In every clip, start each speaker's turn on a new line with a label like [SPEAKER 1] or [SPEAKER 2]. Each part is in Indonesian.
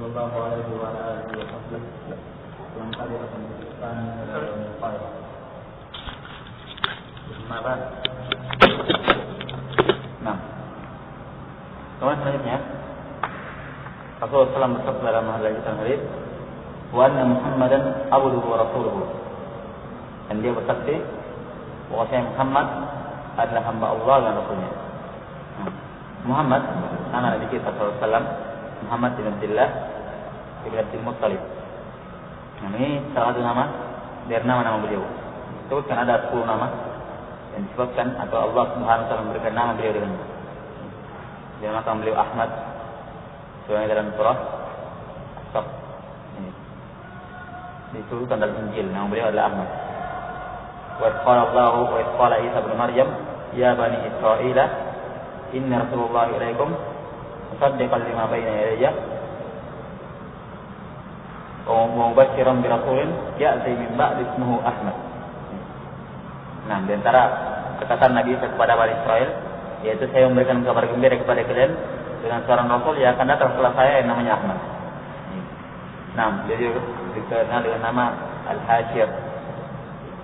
[SPEAKER 1] sallallahu alaihi wa alihi wasallam yang tadi akan disebutkan file. Bismillah. Nah, kemudian selanjutnya Rasulullah SAW bersabda dalam hadis wa anna Muhammadan abduhu wa rasuluhu, dan dia bersaksi bahwasanya Muhammad adalah hamba Allah dan Rasulnya. Muhammad nama Nabi kita SAW Muhammad bin Abdullah bin Abdul Muttalib. Ini salah satu nama dari nama-nama beliau. Disebutkan ada 10 nama yang disebutkan atau Allah Subhanahu wa taala memberikan nama beliau dengan. Dia nama beliau Ahmad. Sebenarnya dalam surah As-Saff. Disebutkan dalam Injil nama beliau adalah Ahmad. Wa qala Allah wa qala Isa bin Maryam ya bani Israil inna Rasulullah ilaikum musaddiqan lima baina yadayya wa mubasyshiran bi rasulin ya'ti min ba'di ismihi Ahmad. Nah, di antara kata Nabi Isa kepada bani Israel yaitu saya memberikan kabar gembira kepada kalian dengan seorang rasul yang akan datang setelah saya yang namanya Ahmad. Nah, jadi dikenal dengan nama Al-Hasyir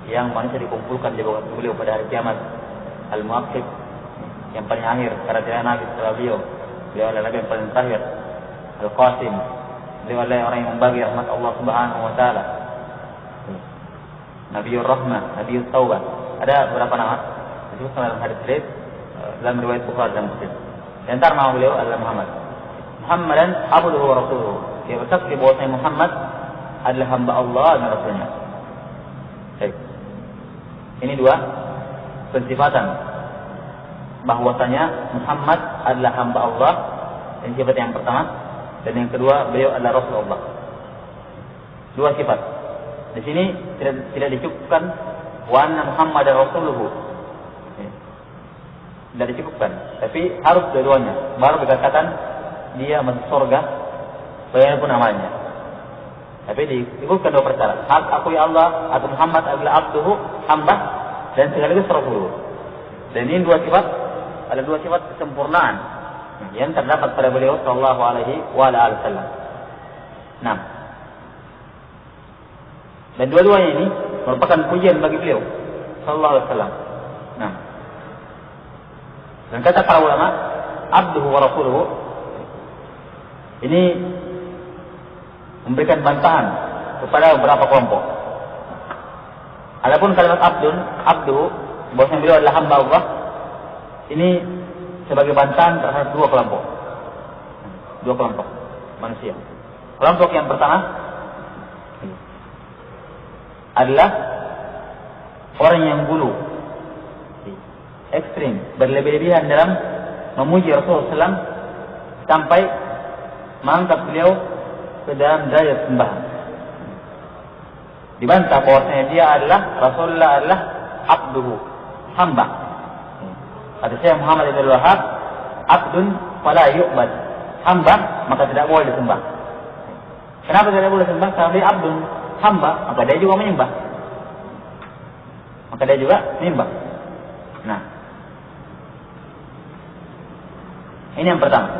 [SPEAKER 1] yang manusia dikumpulkan di bawah beliau pada hari kiamat. Al-Mu'aqqib yang paling akhir karena tidak nabi setelah beliau. Beliau adalah nabi yang paling terakhir. Al-Qasim, beliau adalah orang yang membagi rahmat Allah Subhanahu wa taala. Nabiur Rahmah, Nabiut Taubah. Ada beberapa nama disebutkan dalam hadis dalam riwayat Bukhari dan Muslim. Di antara nama beliau adalah Muhammad. Muhammadan abduhu wa rasuluhu. Dia bersaksi bahwasanya Muhammad adalah hamba Allah dan Rasulnya. Baik. Ini dua pensifatan bahwasanya Muhammad adalah hamba Allah, dan sifat yang pertama, dan yang kedua beliau adalah Rasulullah. Dua sifat. Di sini tidak dicukupkan wa anna Muhammadar rasuluhu. Tidak dicukupkan, tapi harus dua-duanya. Baru dikatakan dia masuk surga bagaimanapun amalnya. Tapi dicukupkan dua perkara. Hak akui Allah atau Muhammad adalah abduhu, hamba, dan sekaligus rasuluh. Dan ini dua sifat, ada dua sifat kesempurnaan yang terdapat pada beliau sallallahu alaihi wasallam. Nah, dan dua-duanya ini merupakan pujian bagi beliau sallallahu alaihi wasallam. Nah, dan kata para ulama, abduhu wa rasuluhu ini memberikan bantahan kepada beberapa kelompok. Adapun kalimat abduhu, bahwasanya beliau adalah hamba Allah, ini sebagai bantahan terhadap dua kelompok manusia. Kelompok yang pertama adalah orang yang gulu, ekstrim, berlebih-lebihan dalam memuji Rasulullah SAW sampai mengangkat beliau ke dalam derajat sembahan. Dibantah bahwasanya dia adalah Rasulullah adalah abduhu, hamba. Kata Syekh Muhammad Ibn Wahab, abdun fala yu'bad, hamba maka tidak boleh disembah. Kenapa tidak boleh disembah? Karena dia abdun, hamba, maka dia juga menyembah. Nah, ini yang pertama.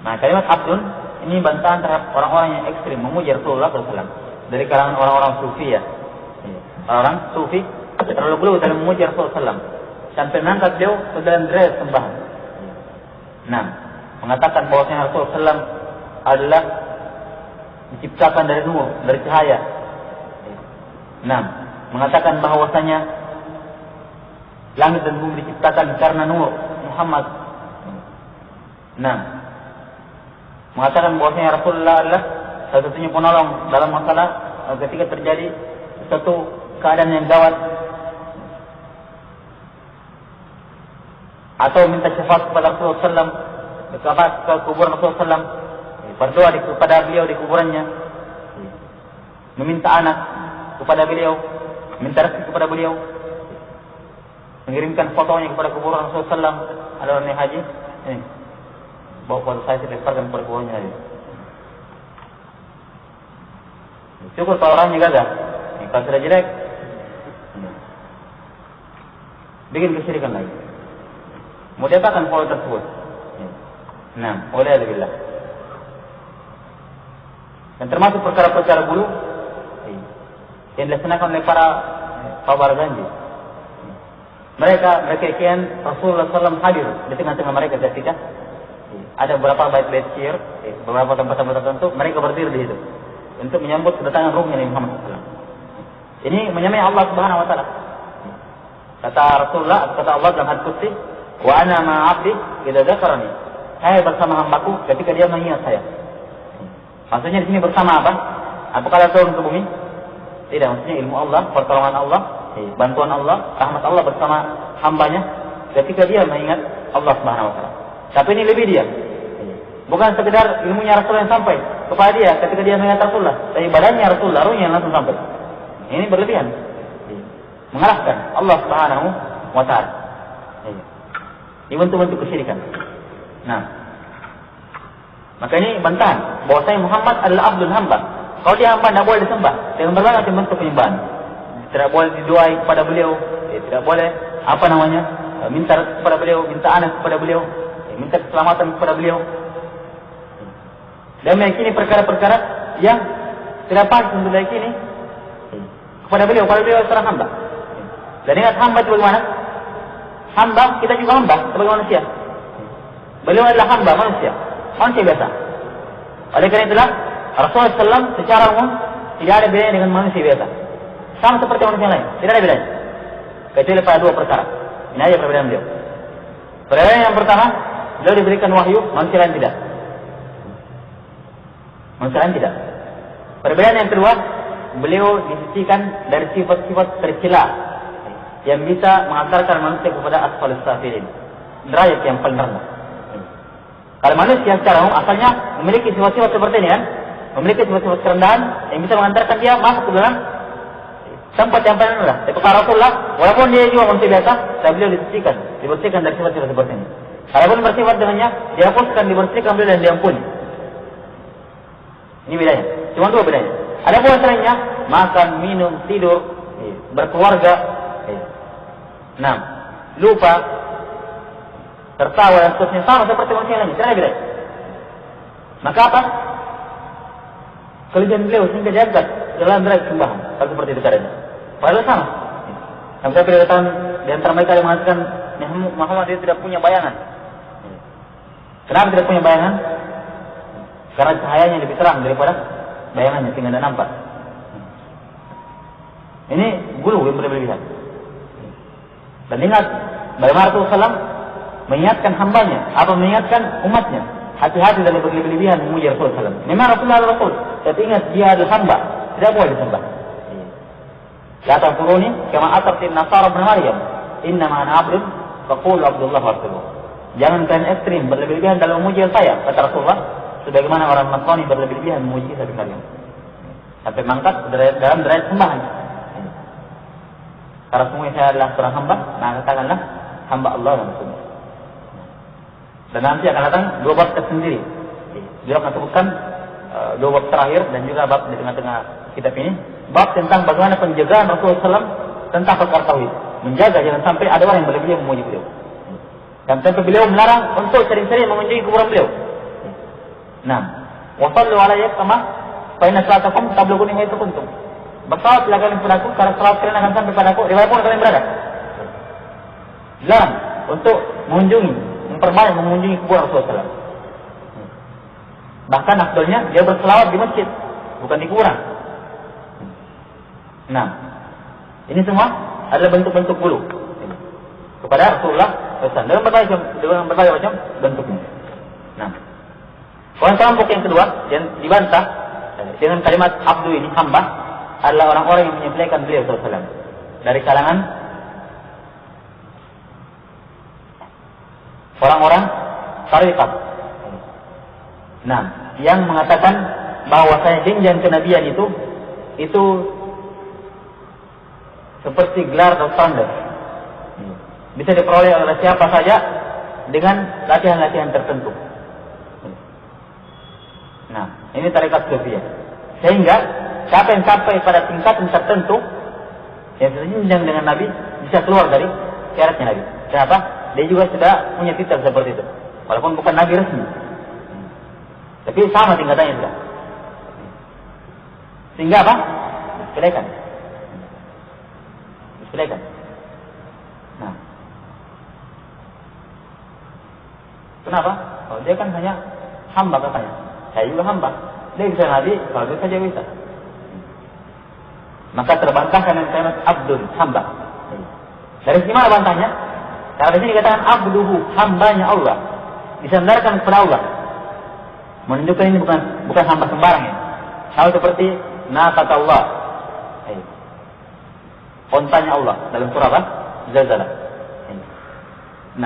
[SPEAKER 1] Nah, kalimat abdun ini bantahan terhadap orang-orang yang ekstrim memuji Rasulullah SAW dari kalangan orang-orang sufi ya. Orang sufi terlalu gulu dalam memuji Rasulullah SAW sampai mengangkat beliau ke dalam derajat sembahan. Nah, mengatakan bahwasanya Rasulullah SAW adalah diciptakan dari nur, dari cahaya. Nah, mengatakan bahwasanya langit dan bumi diciptakan karena nur Muhammad. Nah, mengatakan bahwasanya Rasulullah adalah satu-satunya penolong dalam masalah ketika terjadi satu keadaan yang gawat, atau minta syafaat kepada Rasulullah SAW ke kuburan Rasulullah SAW, berdoa kepada beliau di kuburannya, meminta anak kepada beliau, minta rezeki kepada beliau, mengirimkan fotonya kepada kuburan Rasulullah SAW. Ada orang yang haji, ini bawa foto saya dilemparkan kepada kuburannya haji. Syukur kalau orangnya gagah. Kalau sudah jelek, bikin kesyirikan lagi. Mau diapakan foto tersebut? Nah, oleh alhamdulillah. Dan termasuk perkara-perkara bulu yang dilaksanakan oleh para pembawa janji. Mereka kian Rasulullah SAW hadir di tengah-tengah mereka ketika ada beberapa bait-bait syair, beberapa tempat-tempat tertentu, mereka berdiri di situ untuk menyambut kedatangan ruhnya Nabi Muhammad SAW. Ini menyamai Allah Subhanahu Wa Taala. Kata Rasulullah, kata Allah dalam hadis qudsi, wa ana ma'abdi idza dzakarani. Saya bersama hambaku ketika dia mengingat saya. Maksudnya di sini bersama apa? Apakah dia turun ke bumi? Tidak, maksudnya ilmu Allah, pertolongan Allah, bantuan Allah, rahmat Allah bersama hambanya ketika dia mengingat Allah Subhanahu Wa Taala. Tapi ini lebih dia. Bukan sekedar ilmunya Rasulullah yang sampai kepada dia ketika dia mengingat Rasulullah, tapi badannya Rasulullah, ruhnya langsung sampai. Ini berlebihan. Mengalahkan Allah Subhanahu Wa Taala. Ini bentuk-bentuk kesyirikan. Nah, maka ini bantahan bahwasanya Muhammad adalah abdul hamba. Kalau dia hamba tidak boleh disembah dengan berbagai bentuk penyembahan. Tidak boleh didoai kepada beliau, tidak boleh minta kepada beliau, minta anak kepada beliau, minta keselamatan kepada beliau. Dan meyakini perkara-perkara yang tidak pantas untuk diyakini kepada beliau kalau beliau seorang hamba. Dan ingat hamba itu bagaimana? Hamba, kita juga hamba sebagai manusia. Beliau adalah hamba manusia biasa. Oleh karena itulah Rasulullah SAW secara umum tidak ada bedanya dengan manusia biasa. Sama seperti manusia lain, tidak ada bedanya. Kecuali pada dua perkara. Ini aja perbedaan beliau. Perbedaan yang pertama, beliau diberikan wahyu, manusia lain tidak. Manusia lain tidak. Perbedaan yang kedua, beliau disucikan dari sifat-sifat tercela yang bisa mengantarkan manusia kepada asfalus safilin, derajat yang paling rendah. Kalau manusia secara umum asalnya memiliki sifat-sifat seperti ini kan, memiliki sifat-sifat kerendahan yang bisa mengantarkan dia masuk ke dalam tempat yang paling rendah. Tapi kalau Rasulullah, walaupun dia juga manusia biasa, tapi beliau dibersihkan dari sifat-sifat seperti ini. Kalaupun bersifat dengannya, dihapuskan, dibersihkan beliau dan diampuni. Ini bedanya. Cuma dua bedanya. Ada pula selainnya, makan, minum, tidur, berkeluarga, lupa, tertawa dan seterusnya sama seperti manusia lain. Tidak ada bedanya. Maka apa? Kelebihan beliau sehingga diangkat dalam derajat sembahan. Kalau seperti itu keadaannya. Padahal sama. Sampai pada tahun di antara mereka yang mengatakan Muhammad itu tidak punya bayangan. Kenapa tidak punya bayangan? Karena cahayanya lebih terang daripada bayangannya sehingga tidak nampak. Ini gulu yang berlebihan. Dan ingat bagaimana Rasulullah SAW mengingatkan hambanya, mengingatkan umatnya. Hati-hati dalam berlebihan memuji Rasulullah SAW. Memang Rasulullah adalah Rasul, tapi ingat dia adalah hamba, tidak boleh disembah. La taquruni kama atatin Nasara ibn Maryam, innama ana abdun faqulu Abdullah wa rasuluh. Jangan kalian ekstrim berlebihan dalam memuji saya, kata Rasulullah, sebagaimana orang Nasrani berlebihan memuji Isa bin Maryam. Sampai mangkat dalam derajat sembahan. Karena semua saya adalah seorang hamba, maka katakanlah hamba Allah dan Rasulullah. Dan nanti akan datang dua bab tersendiri. Dia akan sebutkan dua bab terakhir dan juga bab di tengah-tengah kitab ini. Bab tentang bagaimana penjagaan Rasulullah SAW tentang perkara tauhid. Menjaga jangan sampai ada orang yang berlebihan memuji beliau. Dan tentu beliau melarang untuk sering-sering mengunjungi kuburan beliau. Nah, wa sallu alaihi kama fa inna salatakum tablughuni haitsu kuntum. Bersalatlah kalian padaku karena salat kalian akan sampai padaku dimanapun kalian berada. Dilarang untuk mengunjungi kuburan Rasulullah SAW. Bahkan afdalnya dia berselawat di masjid, bukan di kuburan. Nah, ini semua adalah bentuk-bentuk gulu kepada Rasulullah SAW dengan berbagai macam bentuknya. Nah, kelompok yang kedua yang dibantah dengan kalimat abdu ini, hamba, adalah orang-orang yang menyembelihkan beliau SAW dari kalangan orang-orang tariqat. Nah, yang mengatakan bahwa saya jenjang kenabian itu seperti gelar atau standar. Bisa diperoleh oleh siapa saja dengan latihan-latihan tertentu. Nah, ini tariqat Sufiyah. Sehingga siapa yang sampai pada tingkatan tertentu yang sejenjang dengan Nabi bisa keluar dari syaratnya Nabi. Kenapa? Dia juga sudah punya titel seperti itu, walaupun bukan Nabi resmi, tapi sama tingkatannya sudah. Sehingga apa? Disepelekan. Nah, kenapa? Oh, dia kan hanya hamba katanya. Saya juga hamba. Dia bisa nabi, kalau bisa saja bisa. Maka terbantahkan dengan kalimat abdun, hamba. Dari sini mana bantahnya? Karena di sini dikatakan abduhu, hambanya Allah. Disandarkan kepada Allah. Menunjukkan ini bukan hamba sembarang ya. Sama seperti naqat Allah. Ontanya Allah dalam surah apa? Zalzalah. 6.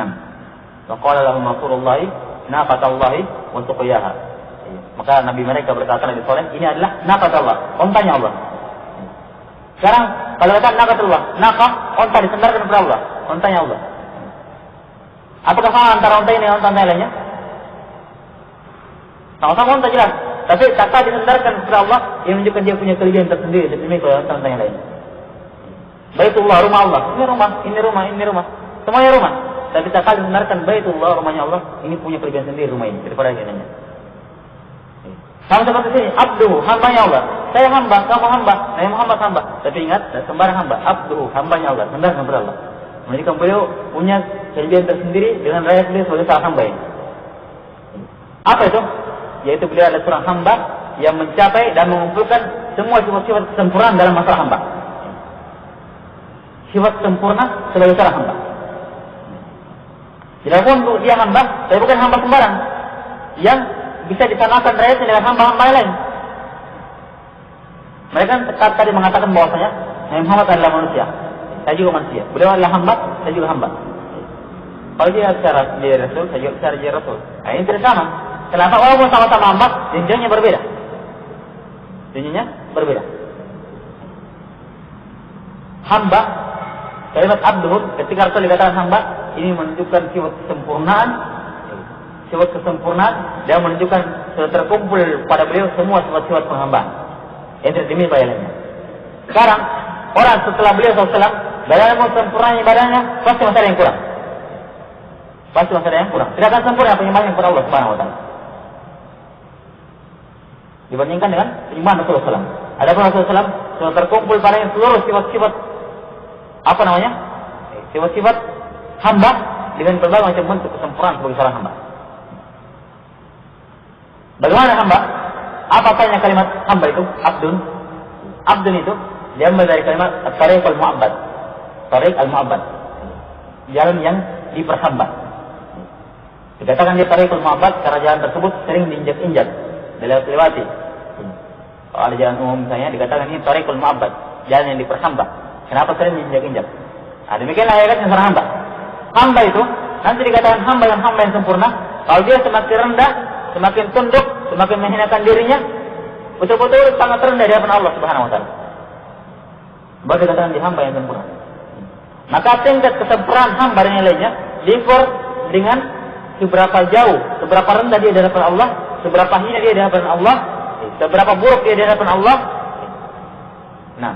[SPEAKER 1] Wa qala lahum Rasulullahi naqat Allahi wa suqiyaha. Maka nabi mereka berkata Nabi Saleh, ini adalah naqat Allah, ontanya Allah. Sekarang kalau kata naqat Allah, naqah onta disandarkan kepada Allah, ontanya Allah. Apakah sama antara onta ini dan onta lainnya? Sama-sama onta jelas, tapi kata disandarkan kepada Allah yang menunjukkan dia punya kelebihan tersendiri demi onta yang lain. Baitullah, rumah Allah, ini rumah, semuanya rumah. Tapi kata disandarkan Baitullah, rumahnya Allah, ini punya kelebihan sendiri rumah ini daripada yang lainnya. Sama seperti sini, abduhu, hambanya Allah. Saya hamba, kamu hamba, Nabi Muhammad hamba. Tapi ingat, sembarang hamba, abduhu, hambanya Allah, sandarkan kepada Allah. Menunjukkan beliau punya kelebihan tersendiri dengan rakyat beliau sebagai seorang hamba ini. Apa itu? Yaitu beliau adalah seorang hamba yang mencapai dan mengumpulkan semua sifat-sifat kesempurnaan dalam masalah hamba. Sifat sempurna sebagai seorang hamba. Jadi pun dia hamba, tapi bukan hamba sembarang yang bisa disamakan rakyatnya dengan hamba-hamba yang lain. Mereka tadi mengatakan bahwasanya Nabi Muhammad adalah manusia, saya juga manusia. Beliau adalah hamba, saya juga hamba. Kalau dia secara jadi Rasul, saya juga secara jadi Rasul. Nah, ini tidak sama. Kenapa? Walaupun sama-sama hamba, jenjangnya berbeda. Jenjangnya berbeda. Hamba, kalimat abduh, ketika Rasul dikatakan hamba, ini menunjukkan sifat kesempurnaan, dan menunjukkan sudah terkumpul pada beliau semua sifat-sifat penghambaan yang tidak dimiliki lainnya. Sekarang orang setelah beliau SAW dalam sempurna ibadahnya pasti masih ada yang kurang. Tidak akan sempurna penyembahan kepada Allah Subhanahu Wa Taala dibandingkan dengan penyembahan Rasulullah SAW. Adapun Rasulullah SAW sudah terkumpul padanya seluruh sifat-sifat sifat-sifat hamba dengan berbagai macam bentuk kesempurnaan sebagai seorang hamba. Bagaimana hamba? Apa artinya kalimat hamba itu? Abdun. Abdun itu diambil dari kalimat Tariq al-Mu'abbad. Tariq al-Mu'abbad, jalan yang diperhamba. Dikatakan dia Tariq al-Mu'abbad karena jalan tersebut sering diinjak-injak, dilewati. Kalau ada jalan umum misalnya dikatakan ini Tariq al-Mu'abbad, jalan yang diperhamba. Kenapa sering diinjak-injak? Nah, demikianlah ayatnya seorang hamba. Hamba itu nanti dikatakan hamba yang sempurna kalau dia semakin rendah, semakin tunduk, semakin menghinakan dirinya, betul-betul sangat rendah di hadapan Allah Subhanahu Wa Taala. Baru dikatakan di hamba yang sempurna. Maka tingkat kesempurnaan hamba dan yang lainnya diukur dengan seberapa jauh, seberapa rendah dia di hadapan Allah, seberapa hina dia di hadapan Allah, seberapa buruk dia di hadapan Allah. Nah,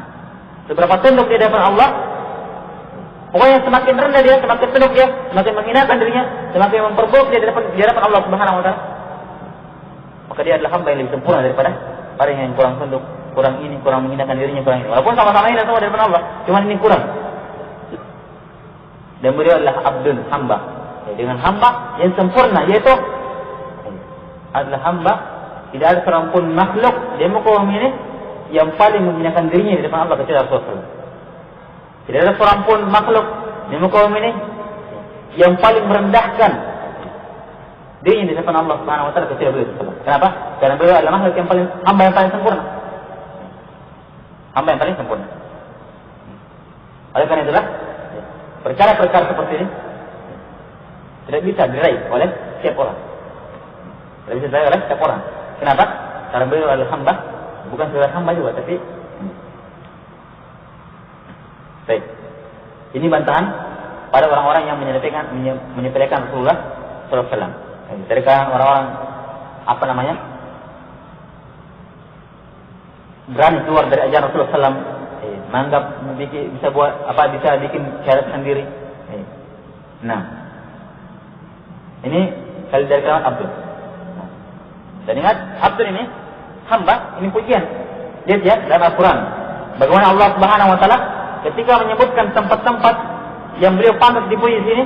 [SPEAKER 1] seberapa tunduk dia di hadapan Allah. Pokoknya semakin rendah dia, semakin tunduk dia, semakin menghinakan dirinya, semakin memperburuk dia di hadapan Allah Subhanahu Wa Taala. Maka dia adalah hamba yang lebih sempurna daripada orang yang kurang tunduk, kurang menghinakan dirinya, kurang ini. Walaupun sama-sama hina semua di hadapan Allah, cuma ini kurang. Dan beliau adalah abdun, hamba. Dengan hamba yang sempurna, yaitu adalah hamba, tidak ada seorang pun makhluk di muka bumi ini yang paling menghinakan dirinya di depan Allah kecuali Rasulullah. Tidak ada seorang pun makhluk di muka bumi ini yang paling merendahkan dirinya di depan Allah Subhanahu Wa Taala kecuali beliau. Kenapa? Karena beliau adalah makhluk yang paling hamba yang paling sempurna. Hamba yang paling sempurna. Oleh karena itulah perkara-perkara seperti ini tidak bisa diraih oleh setiap orang. Tidak bisa diraih oleh setiap orang. Kenapa? Karena beliau adalah hamba, bukan sekedar hamba juga, tapi baik. Ini bantahan pada orang-orang yang menyepelekan Rasulullah SAW. Dari kalangan orang-orang berani keluar dari ajaran Rasulullah SAW, menganggap bisa bikin syarat sendiri. Nah, ini kali dari kalangan Abdul. Dan ingat, Abdul ini hamba, ini pujian. Lihat ya dalam Al-Quran. Bagaimana Allah Subhanahu Wa Taala ketika menyebutkan tempat-tempat yang beliau pantas dipuji di sini,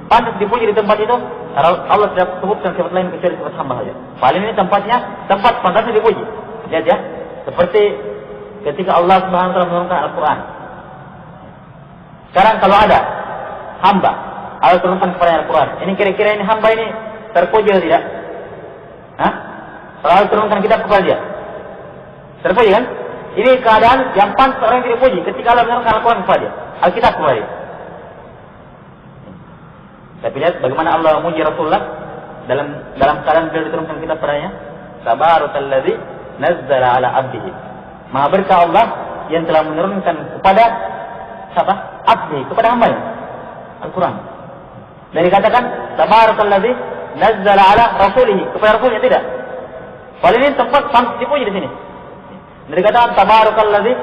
[SPEAKER 1] pantas dipuji di tempat itu, Allah tidak sebutkan sifat lain kecuali sifat hamba saja. Paling ini tempatnya, tempat pantasnya dipuji. Lihat ya, seperti ketika Allah Subhanahu Wa Taala menurunkan Al-Quran. Sekarang kalau ada hamba, Allah turunkan kepada Al-Quran. Ini kira-kira ini hamba ini terpuji atau tidak? Hah? Kalau Allah turunkan kitab kepada dia, terpuji kan? Ini keadaan yang pantas orang yang dipuji ketika Allah menurunkan Al-Quran kepada dia, Alkitab kepada dia. Tapi lihat bagaimana Allah memuji Rasulullah dalam keadaan beliau diturunkan kitab padanya. Tabarakalladzi nazzala ala abdihi. Maha berkah Allah yang telah menurunkan kepada siapa? Abdi, kepada hamba-Nya Al-Quran. Dan dikatakan tabarakalladzi nazzala ala rasulihi, kepada rasulnya tidak. Paling ini tempat pantas dipuji di sini. Dan dikatakan tabarakalladzi,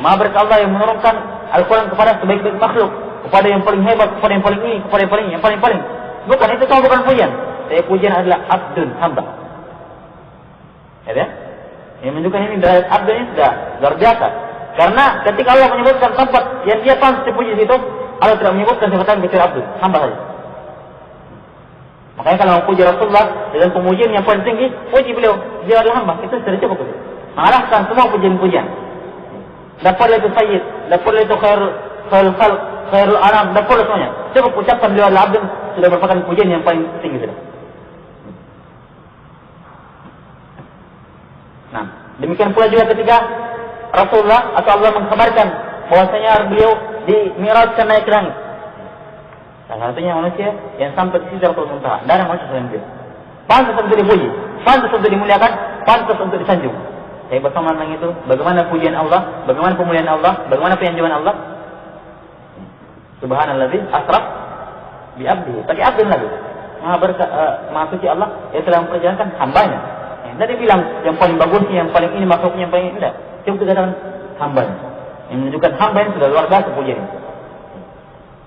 [SPEAKER 1] maha berkah Allah yang menurunkan Al-Quran kepada sebaik-baik makhluk, kepada yang paling hebat, kepada yang paling ini, kepada yang paling ini, yang paling. Bukan, itu semua bukan pujian. Tapi pujian adalah abdun, hamba. Ya? Yang menunjukkan ini derajat abdun ini sudah luar biasa. Karena ketika Allah menyebutkan tempat yang dia pantas dipuji di situ, Allah tidak menyebutkan sebutan kecuali abdun, hamba saja. Makanya kalau memuji Rasulullah dengan pemujian yang paling tinggi, puji beliau, dia adalah hamba. Itu sudah cukup. Mengalahkan semua pujian-pujian. Dapatlah itu sayyid, dapatlah itu khairul khalq, khairul anam, dapatlah semuanya. Cukup ucapkan beliau adalah abdun, sudah merupakan pujian yang paling tinggi sudah. Nah, demikian pula juga ketika Rasulullah atau Allah mengkabarkan bahwasanya beliau di-mi'rajkan naik ke langit. Salah satunya manusia yang sampai ke Sidratul Muntaha. Dan manusia selain beliau. Pantas untuk dipuji, pantas untuk dimuliakan, pantas untuk disanjung. Saya bersama tentang itu, bagaimana pujian Allah, bagaimana pemuliaan Allah, bagaimana penyanjungan Allah. Subhanalladzi asra bi abdihi. Pakai abdun lagi. Maha suci Allah yang telah memperjalankan hambanya. Tadi bilang yang paling bagusnya, yang paling ini makhluknya, yang paling ini tidak. Cukup dikatakan hambanya. Yang menunjukkan hamba ini sudah luar biasa pujian.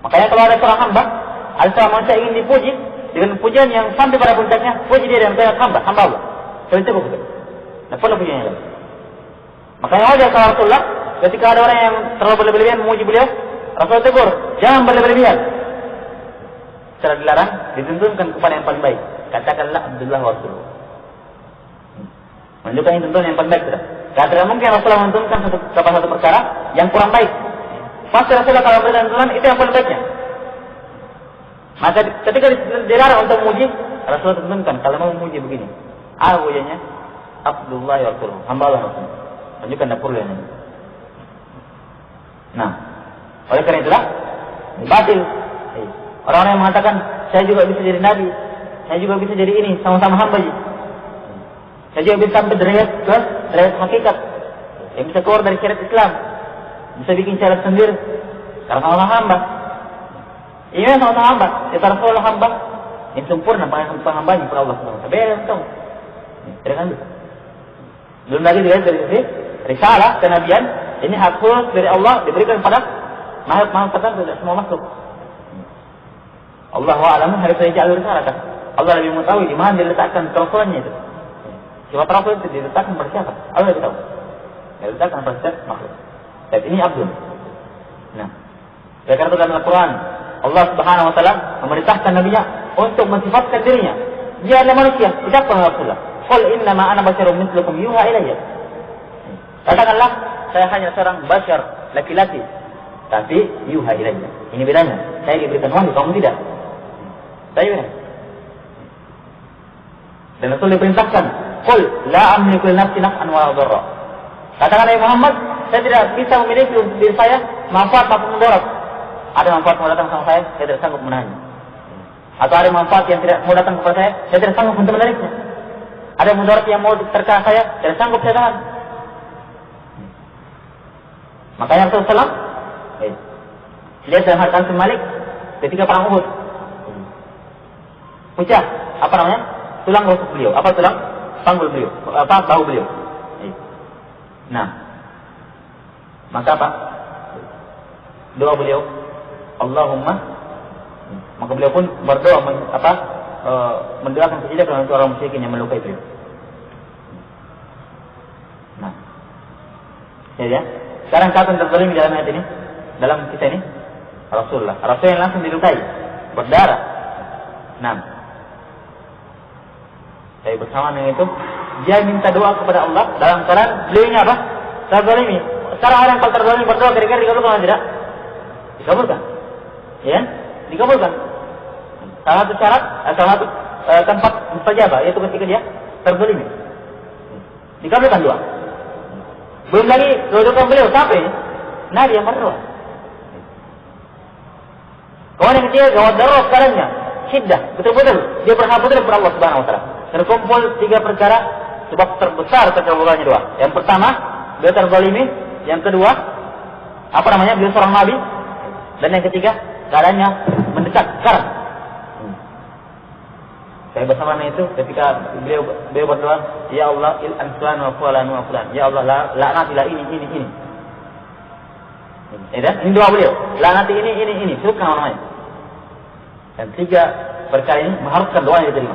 [SPEAKER 1] Makanya kalau ada seorang hamba, ada seorang manusia ingin dipuji dengan pujian yang sampai pada puncaknya, puji dia dengan kata hamba Allah. Jadi cukup. Tidak perlu pujiannya lagi. Makanya wajar kalau Rasulullah ketika ada orang yang terlalu berlebihan memuji beliau, Rasulullah tegur, jangan berlebihan. Secara dilarang, ditentukan kepada yang paling baik. Katakanlah Abdullah wa Rasulullah. Menunjukkan ini tentuan yang paling baik sudah. Karena tidak mungkin Rasulullah menentukan satu perkara yang kurang baik. Pasti Rasulullah kalau memberikan tuntunan itu yang paling baiknya. Maka ketika dilarang untuk memuji, Rasulullah tentukan kalau mau memuji begini. Pujiannya Abdullah wa Rasulullah, hamba Allah Rasulullah. Menunjukkan tidak perlu yang ini. Nah, oleh karena itulah batil. Orang-orang yang mengatakan saya juga bisa jadi nabi, saya juga bisa jadi ini, sama-sama hamba ji. Saya juga bisa sampai derajat ke derajat hakikat, yang bisa keluar dari syariat Islam, bisa bikin syariat sendiri, karena sama-sama hamba. Ini sama-sama hamba, kita Rasulullah hamba, yang sempurna penghambanya kepada Allah Subhanahu wa taala. Beda tahu. Tidak kan bisa. Belum lagi dilihat dari sisi risalah kenabian, ini hak khusus dari Allah diberikan pada makhluk tertentu, tidak semua makhluk. Allah wa'alamu harus saja alur risalah. Allah lebih mengetahui di mana diletakkan kerasulannya itu. Sifat Rasul itu diletakkan pada siapa? Allah lebih tahu. Diletakkan pada setiap makhluk. Dan ini abdun. Nah, karena itu dalam Al-Quran, Allah Subhanahu Wa Taala memerintahkan Nabi-Nya untuk mensifatkan dirinya. Dia adalah manusia. Ucapkan Rasulullah. Qul innama ana basyarum mithlukum yuha ilayya. Katakanlah, saya hanya seorang basyar, laki-laki. Tapi yuha ilayya. Ini bedanya. Saya diberikan wahyu, kamu tidak. Saya benar. Dan Rasul diperintahkan, qul la amliku li nafsi naf'an wa dharra. Katakan Muhammad, saya tidak bisa memiliki untuk diri saya manfaat maupun mudarat. Ada manfaat mau datang sama saya tidak sanggup menahannya. Atau ada manfaat yang tidak mau datang kepada saya tidak sanggup untuk menariknya. Ada mudarat yang mau terkena saya tidak sanggup saya tahan. Makanya Rasulullah lihat dalam hadis Malik ketika perang Uhud. Pecah, apa namanya? Tulang rusuk beliau. Apa tulang? Panggul beliau. Apa? Bahu beliau. Nah, maka apa? Doa beliau, Allahumma. Maka beliau pun berdoa mendoakan sejadah kepada orang musyrikin yang melukai beliau. Nah, Ya. Sekarang siapa yang terzalimi dalam ayat ini? Dalam kisah ini? Rasulullah. Rasul yang langsung dilukai, berdarah. Nah, tapi bersama dengan itu, dia minta doa kepada Allah dalam keadaan beliau ini apa? Terzalimi. Sekarang orang yang terzalimi berdoa kira-kira dikabulkan atau tidak? Dikabulkan. Ya, dikabulkan. Salah satu syarat, salah satu tempat mustajabah yaitu ketika dia terzalimi. Dikabulkan doa. Belum lagi doa beliau sampai Nabi yang berdoa. Kawan yang ketiga, gawat darurat keadaannya, syiddah, betul-betul dia berharap betul kepada Allah Subhanahu Wa Taala. Terkumpul 3 perkara sebab terbesar terkabulkannya doa. Yang pertama, dia terzalimi. Yang kedua, beliau seorang nabi. Dan yang ketiga, keadaannya mendesak sekarang. Saya bersama itu ketika beliau berdoa, ya Allah il'an fulan wa fulan wa fulan. Ya Allah laknatilah ini. Ini doa beliau. Laknati ini. Sebutkan namanya. Dan 3 perkara ini mengharuskan doa yang diterima.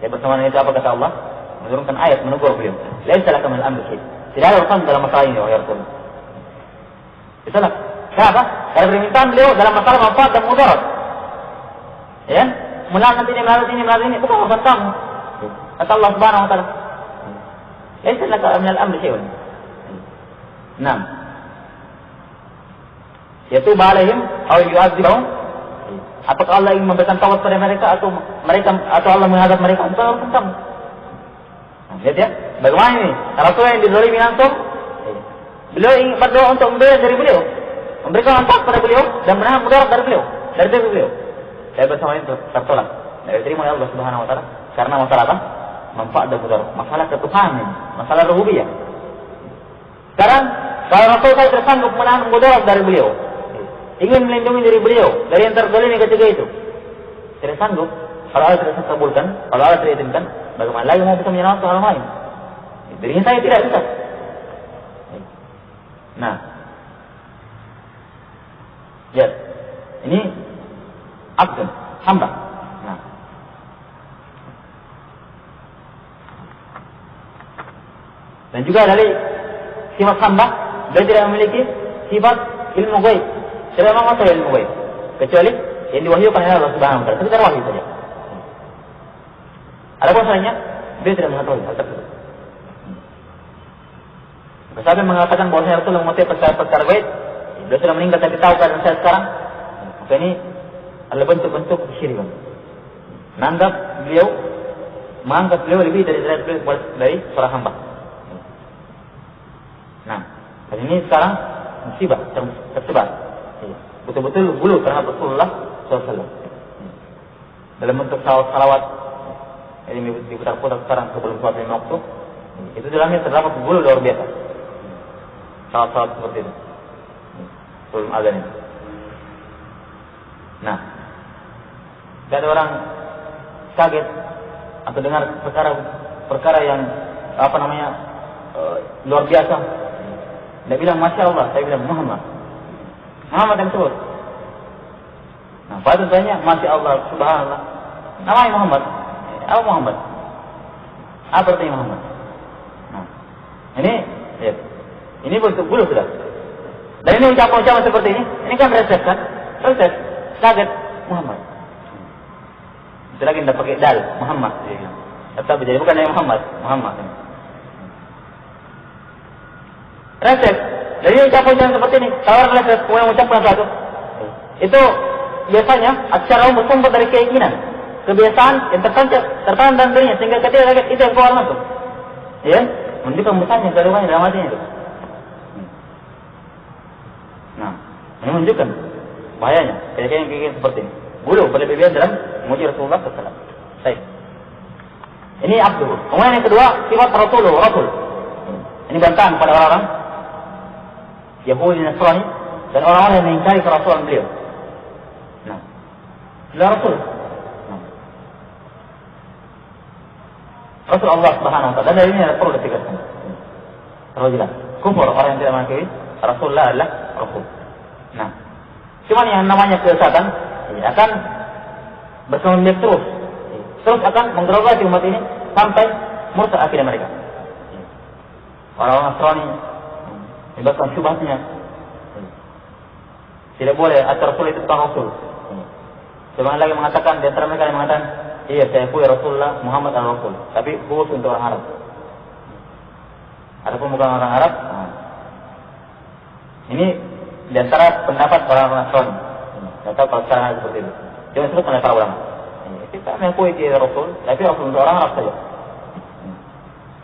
[SPEAKER 1] Ya bersama itu apa kata Allah? Menurunkan ayat menegur beliau. Laisa laka minal amri syai'. Tidak ada urusan dalam masalah ini wahai Rasul. Itulah. Kenapa? Karena permintaan beliau dalam masalah manfaat dan mudarat. Ya? Melaknat ini, bukan urusan kamu. Kata Allah Subhanahu Wa Taala. Laisa laka minal amri syai'. 6. Yatubu alaihim aw yu'adzibahum. Apakah Allah ingin memberikan taubat pada mereka atau Allah menghadap mereka? Bukan urusan kamu. Lihat ya, bagaimana ini? Rasul yang dizalimi langsung, beliau ingin berdoa untuk membela dari beliau, memberikan manfaat pada beliau dan menahan mudarat dari beliau, dari diri beliau. Saya bersama itu tertolak. Dari terima oleh Allah Subhanahu Wa Taala karena masalah apa? Manfaat dan mudarat, masalah ketuhanan, masalah rububiyah. Sekarang kalau Rasul saya tersanggup menahan mudarat dari beliau, ingin melindungi diri beliau dari yang terzalimi ketiga itu, tidak sanggup. Kalau Allah tidak kabulkan, kalau Allah tidak izinkan, bagaimana lagi mau bisa menyelamatkan orang lain? Dirinya saya tidak bisa. Nah, lihat, ini abdun, hamba. Nah, dan juga dari sifat hamba, dia tidak memiliki sifat ilmu gaib. Tidak menguasai ilmu gaib, kecuali yang diwahyukan oleh Allah Subhanahu Wa Taala. Sekedar wahyu saja. Adapun selainnya, dia tidak mengetahui hal tersebut. Sampai mengatakan bahwa Rasul menguasai perkara gaib, dia sudah meninggal tapi tahu keadaan saya sekarang. Maka ini adalah bentuk-bentuk kesyirikan. Menganggap beliau lebih dari seorang hamba. Nah, dan ini sekarang musibah tersebar. Betul-betul gulu terhadap Rasulullah SAW. Dalam bentuk salawat. Ini diputar-putar sekarang sebelum sholat 5 waktu. Itu dalamnya terdapat gulu luar biasa. Salat-salat seperti itu. Sebelum azan ini. Nah, ada orang kaget atau dengar perkara yang luar biasa. Dia bilang Masya Allah, saya bilang Muhammad yang sebut. Nah, pada tanya Masya Allah, Subhanallah. Namanya Muhammad. Apa Muhammad? Apa artinya Muhammad? Nah, ini bentuk bulu sudah. Dan ini ucapan-ucapan seperti ini kan reses kan? Reses, kaget Muhammad. Itu lagi tidak pakai dal, Muhammad. Tapi jadi bukan dari Muhammad. Reses. Jadi ucapan-ucapan seperti ini, kalau orang reses, kemudian mengucapkan sesuatu, itu biasanya secara umum bersumber dari keyakinan. Kebiasaan yang tertanam dalam dirinya sehingga ketika kaget itu yang keluar langsung. Ya, menunjukkan besarnya kandungannya dalam hatinya itu. Nah, ini menunjukkan bahayanya keyakinan seperti ini. Gulu berlebihan dalam memuji Rasulullah SAW. Baik. Ini abdul. Kemudian yang kedua sifat Rasul. Ini bantahan pada orang-orang Yahudi Nasrani dan orang-orang yang mengingkari kerasulan beliau. Nah, beliau Rasul. Rasul Allah Subhanahu Wa Taala. Dan dari ini perlu ditegaskan. Terlalu jelas. Kufur orang yang tidak mengakui Rasulullah adalah Rasul. Nah, cuman yang namanya kesesatan akan berkembang terus akan menggerogoti umat ini sampai murtad akidah mereka. Orang-orang Nasrani bebaskan syubhatnya. Tidak boleh Rasul itu bukan Rasul. Sebenarnya lagi mengatakan, di antara mereka yang mengatakan, iya saya akui Rasulullah Muhammad al-Rasul, tapi khusus untuk orang Arab. Adapun bukan orang Arab, ini di antara pendapat orang Nasrani. Tidak tahu kalau sekarang ada seperti itu. Cuma disebutkan oleh para ulama. Kita mengakui dia Rasul, tapi Rasul untuk orang Arab saja.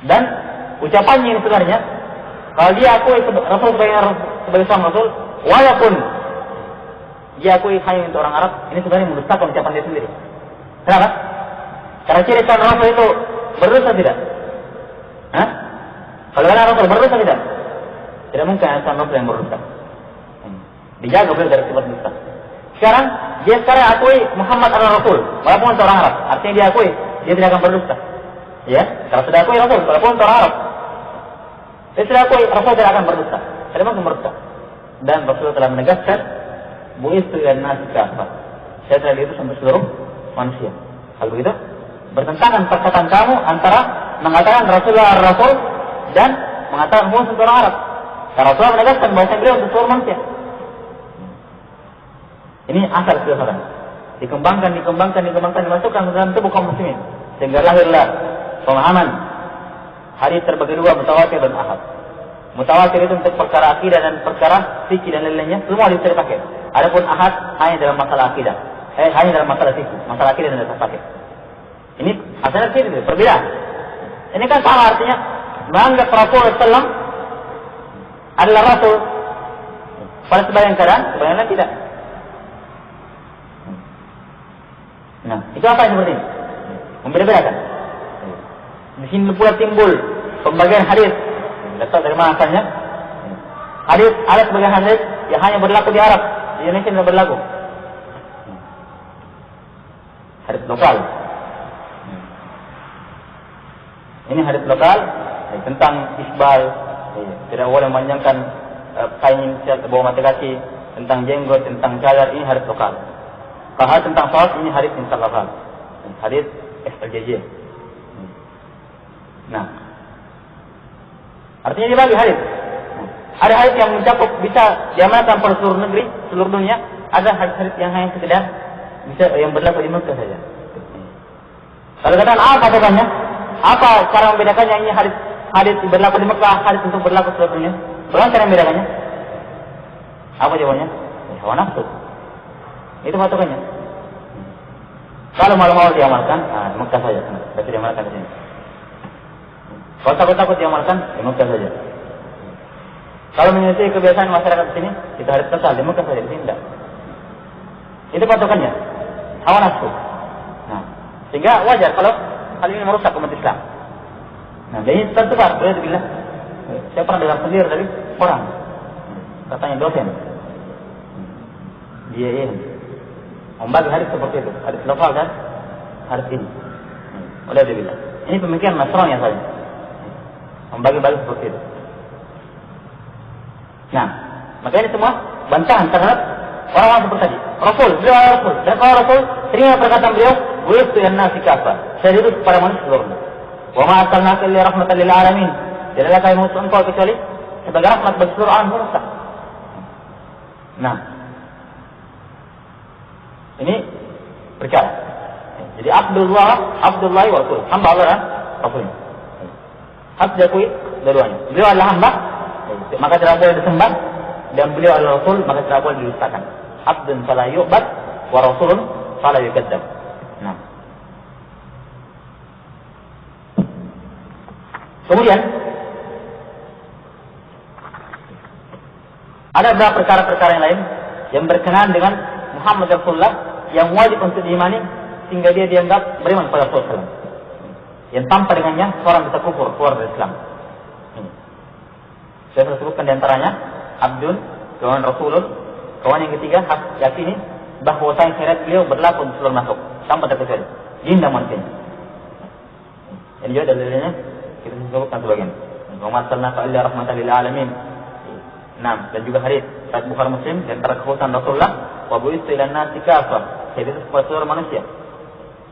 [SPEAKER 1] Dan ucapannya ini sebenarnya, kalau dia akui Rasul sebagai seorang Rasul, walaupun dia akui hanya untuk orang Arab, ini sebenarnya mendustakan ucapan dia sendiri. Kenapa? Karena ciri seorang Rasul itu berdosa tidak? Hah? Kalau ada Rasul berdosa tidak? Tidak mungkin ada seorang Rasul yang berdosa. Dijaga beliau dari sifat dusta. Sekarang dia akui Muhammad adalah Rasul, walaupun untuk orang Arab. Artinya dia akui dia tidak akan berdusta. Ya, kalau sudah akui Rasul, walaupun untuk orang Arab, dia sudah akui Rasul tidak akan berdusta. Tidak mungkin berdusta. Dan Rasul telah menegaskan, bu'istu ilan nasi kafah. Saya telah diutus untuk seluruh manusia. Kalau begitu, bertentangan perkataan kamu antara mengatakan Rasulullah Rasul dan mengatakan khusus untuk orang Arab. Karena Rasulullah menegaskan bahwa beliau untuk seluruh manusia. Ini asal filsafat. Dikembangkan, dimasukkan ke dalam tubuh kaum muslimin. Sehingga lahirlah pemahaman hadis terbagi dua, mutawatir dan ahad. Mutawatir itu untuk perkara akidah dan perkara fikih dan lain-lainnya, semua bisa dipakai. Adapun ahad hanya dalam masalah akidah. Hanya dalam masalah fikih, masalah akidah dan masalah fikih. Ini asalnya itu perbedaan. Ini kan sama artinya menganggap Rasulullah SAW adalah Rasul pada sebagian keadaan, sebagian lain tidak. Nah, itu apa yang seperti ini? Membeda-bedakan. Di sini pula timbul pembagian hadis. Tidak tahu dari mana asalnya. Hadis, ada sebagian hadis yang hanya berlaku di Arab, di Indonesia tidak berlaku. Hadis lokal. Ini hadis lokal tentang isbal, tidak boleh memanjangkan kain bawah mata kaki, tentang jenggot, tentang cadar, ini hadis lokal. Kalau tentang sholat, ini hadis tentang lokal, hadis SLJJ. Nah, artinya dibagi hadis. Ada hadis yang mencakup bisa diamalkan pada seluruh negeri, seluruh dunia. Ada hadis yang hanya sekedar bisa yang berlaku di Mekah saja. Kalau katakan apa sebabnya? Apa cara membedakannya? Ini hadis berlaku di Mekah, hadis untuk berlaku seluruh dunia. Bagaimana cara membedakannya? Apa jawabannya? Hawa nafsu. Itu patokannya. Kalau malu-malu diamalkan, di Mekah saja. Tidak diamalkan di sini. Kalau takut-takut diamalkan, di Mekah saja. Kalau menyelesaikan kebiasaan masyarakat di sini, kita harus tetap di Mekah saja, di sini tidak. Itu patokannya. Hawa nafsu. Nah, sehingga wajar kalau hal ini merusak umat Islam. Nah, jadi tersebar. Boleh dibilang, saya pernah dengar sendiri dari orang. Katanya dosen. Dia membagi hadis seperti itu, hadis lokal dan hadis ini. Boleh dibilang. Ini pemikiran Nasrani yang saja. Membagi-bagi seperti itu. Nah, maka ini semua bantahan terhadap orang-orang seperti tadi. Beliau Rasul. Dan kalau Rasul, terima perkataan beliau, "Bu'istu ilan nasi kafah." Saya diutus kepada manusia seluruhnya. "Wa ma arsalnaka illa rahmatan lil alamin." Tidaklah kami mengutus engkau kecuali sebagai rahmat bagi seluruh alam semesta. Nah, ini perkara. Jadi Abdullah wa Rasul, hamba Allah dan Rasulnya. Harus diakui dua-duanya. Beliau adalah hamba, maka tidak boleh disembah, dan beliau adalah Rasul, maka tidak boleh didustakan. Abdun fala yu'bad wa Rasulun fala yukadzdzab. Nah. Kemudian ada beberapa perkara-perkara yang lain yang berkenaan dengan Muhammad Rasulullah yang wajib untuk diimani sehingga dia dianggap beriman pada Rasulullah. Yang tanpa dengannya seorang bisa kufur, keluar dari Islam. Saya telah sebutkan diantaranya Abdul, kawan Rasulul, kawan yang ketiga yakini bahawa syariat beliau berlaku untuk seluruh makhluk tanpa terkecuali jin dan manusia. Ini juga dalilnya kita sebutkan sebagian. Wa ma arsalnaka illa rahmatan lil alamin. Nah, dan juga hadis riwayat Bukhari Muslim dan terkhususan Rasulullah wa bu'istu ilan nasi kafah. Jadi itu kepada seluruh manusia.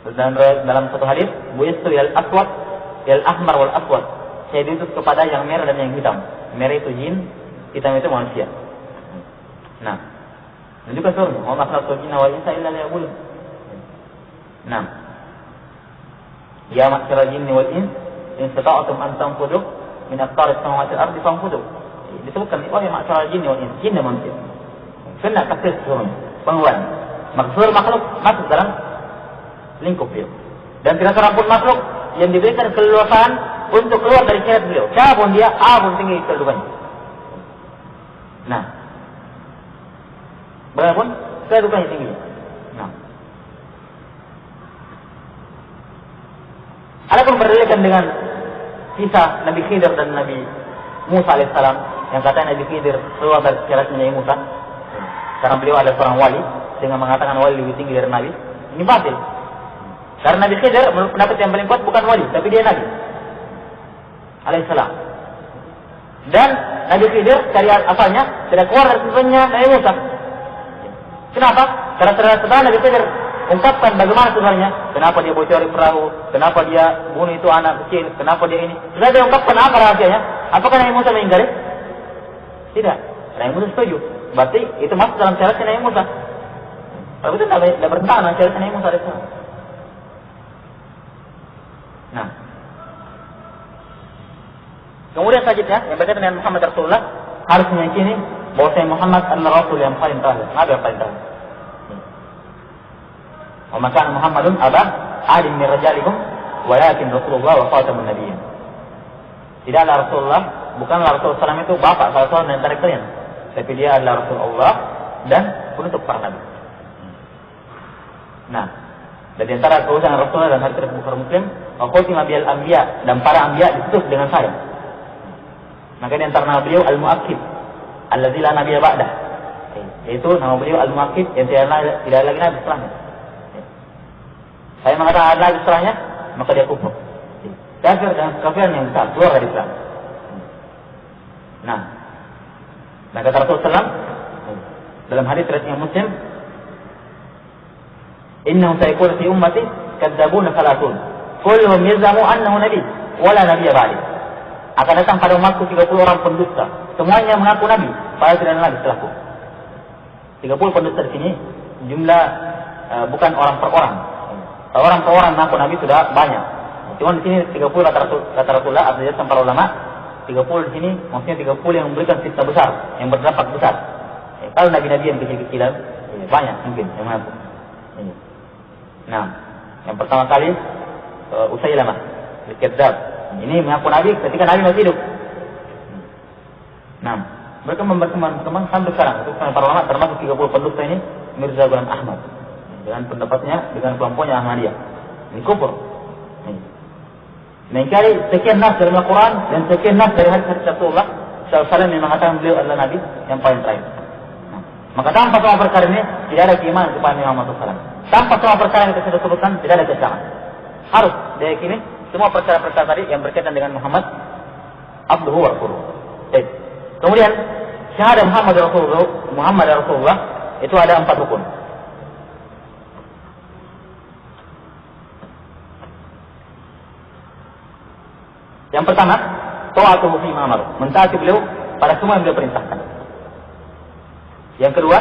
[SPEAKER 1] Dan dalam satu hadis, bu'istu ilal aswad, ilal ahmar wal aswad. Saya diutus kepada yang merah dan yang hitam. Merah itu jin, hitam itu manusia. Nah, dan juga suruh wa ma khalaqtul jinna wal insa illa liya'budun. Nah, ya ma'syaral jinni wal ins in istata'tum an tanfudhu min aqtaris samawati wal ardi fanfudhu. Disebutkan wahai ma'syaral jinni wal ins, jin dan manusia. Kena takdir semuanya, penguatan. Maksud makhluk masuk dalam lingkup beliau. Dan tidak seorang pun makhluk yang diberikan keleluasaan untuk keluar dari syariat beliau. Siapapun dia, apapun tinggi kedudukannya. Nah, berapapun kedudukannya tinggi. Nah, adapun berdalilkan dengan kisah Nabi Khidir dan Nabi Musa alaihissalam yang katanya Nabi Khidir keluar dari syariatnya Nabi Musa karena beliau adalah seorang wali, dengan mengatakan wali lebih tinggi dari Nabi. Ini batil. Karena Nabi Khidir menurut pendapat yang paling kuat bukan wali, tapi dia Nabi alaihissalam. Dan Nabi Khidir dari asalnya tidak keluar dari sifatnya Nabi Musa. Kenapa? Karena setelah Nabi Khidir ungkapkan bagaimana sebenarnya, kenapa dia bocori perahu, kenapa dia bunuh itu anak kecil, kenapa dia ini. Sudah dia ungkapkan apa rahasianya? Apakah Nabi Musa mengingkari? Tidak. Nabi Musa setuju. Berarti itu masuk dalam syariat Nabi Musa. Kalau itu tidak bertentangan dengan syariat Nabi Musa alaihissalam. Nah, kemudian selanjutnya yang berkaitan dengan Muhammad Rasulullah harus meyakini bahwa Muhammad adalah Rasul yang paling terakhir, Nabi yang paling terakhir. Wa ma kana Muhammadun aba ahadin min rijalikum walakin Rasulullah wa khatamun nabiyyin. Tidaklah Rasulullah, bukanlah Rasulullah SAW itu bapak salah seorang dari kalian, tapi dia adalah Rasulullah dan penutup para nabi. Nah, dan di antara keutusan Rasulullah dan hadis Bukhari Muslim, wa khutima bil anbiya, dan para anbiya ditutup dengan saya. Maka di antara nama beliau Al-Mu'akkid, allazi la nabiyya ba'dah. Yaitu nama beliau Al-Mu'akkid yang tidak lagi nabi setelahnya. Saya mengatakan ada nabi setelahnya, maka dia kufur. Kafir dan kafiran yang besar, keluar dari Islam. Nah, kata Rasulullah SAW dalam hadis riwayat Muslim, innahu sayakunu fi ummati kadzabuna salatun kulluhum yazamu annahu nabi wala nabiyya ba'di. Akan datang pada umatku 30 orang pendusta, semuanya mengaku nabi, padahal tidak ada nabi setelahku. 30 pendusta di sini jumlah bukan orang per orang. Orang per orang mengaku nabi sudah banyak. Cuma di sini 30 kata Rasulullah, artinya para ulama 30 di sini maksudnya 30 yang memberikan fitnah besar, yang berdampak besar. Kalau nabi-nabi yang kecil-kecilan banyak mungkin yang mengaku. Nah, yang pertama kali Usailamah al-Kadzdzab. Ini mengaku nabi ketika nabi masih hidup. Nah, mereka berkembang sampai sekarang. Itu para ulama termasuk 30 pendusta ini Mirza Ghulam Ahmad. Dengan pendapatnya, dengan kelompoknya Ahmadiyah. Ini kufur. Mengingkari sekian nas dari Al-Quran dan sekian nas dari hadis Rasulullah SAW yang mengatakan beliau adalah nabi yang paling terakhir. Nah, maka tanpa semua perkara ini tidak ada keimanan kepada Muhammad SAW. Tanpa semua perkara yang kita sebutkan tidak ada keislaman. Harus diyakini semua perkara-perkara tadi yang berkaitan dengan Muhammad abduhu wa rasuluhu. Kemudian syahadah Muhammad Rasulullah itu ada 4 rukun. Yang pertama, ta'atuhu fi ma amara, mentaati beliau pada semua yang beliau perintahkan. Yang kedua,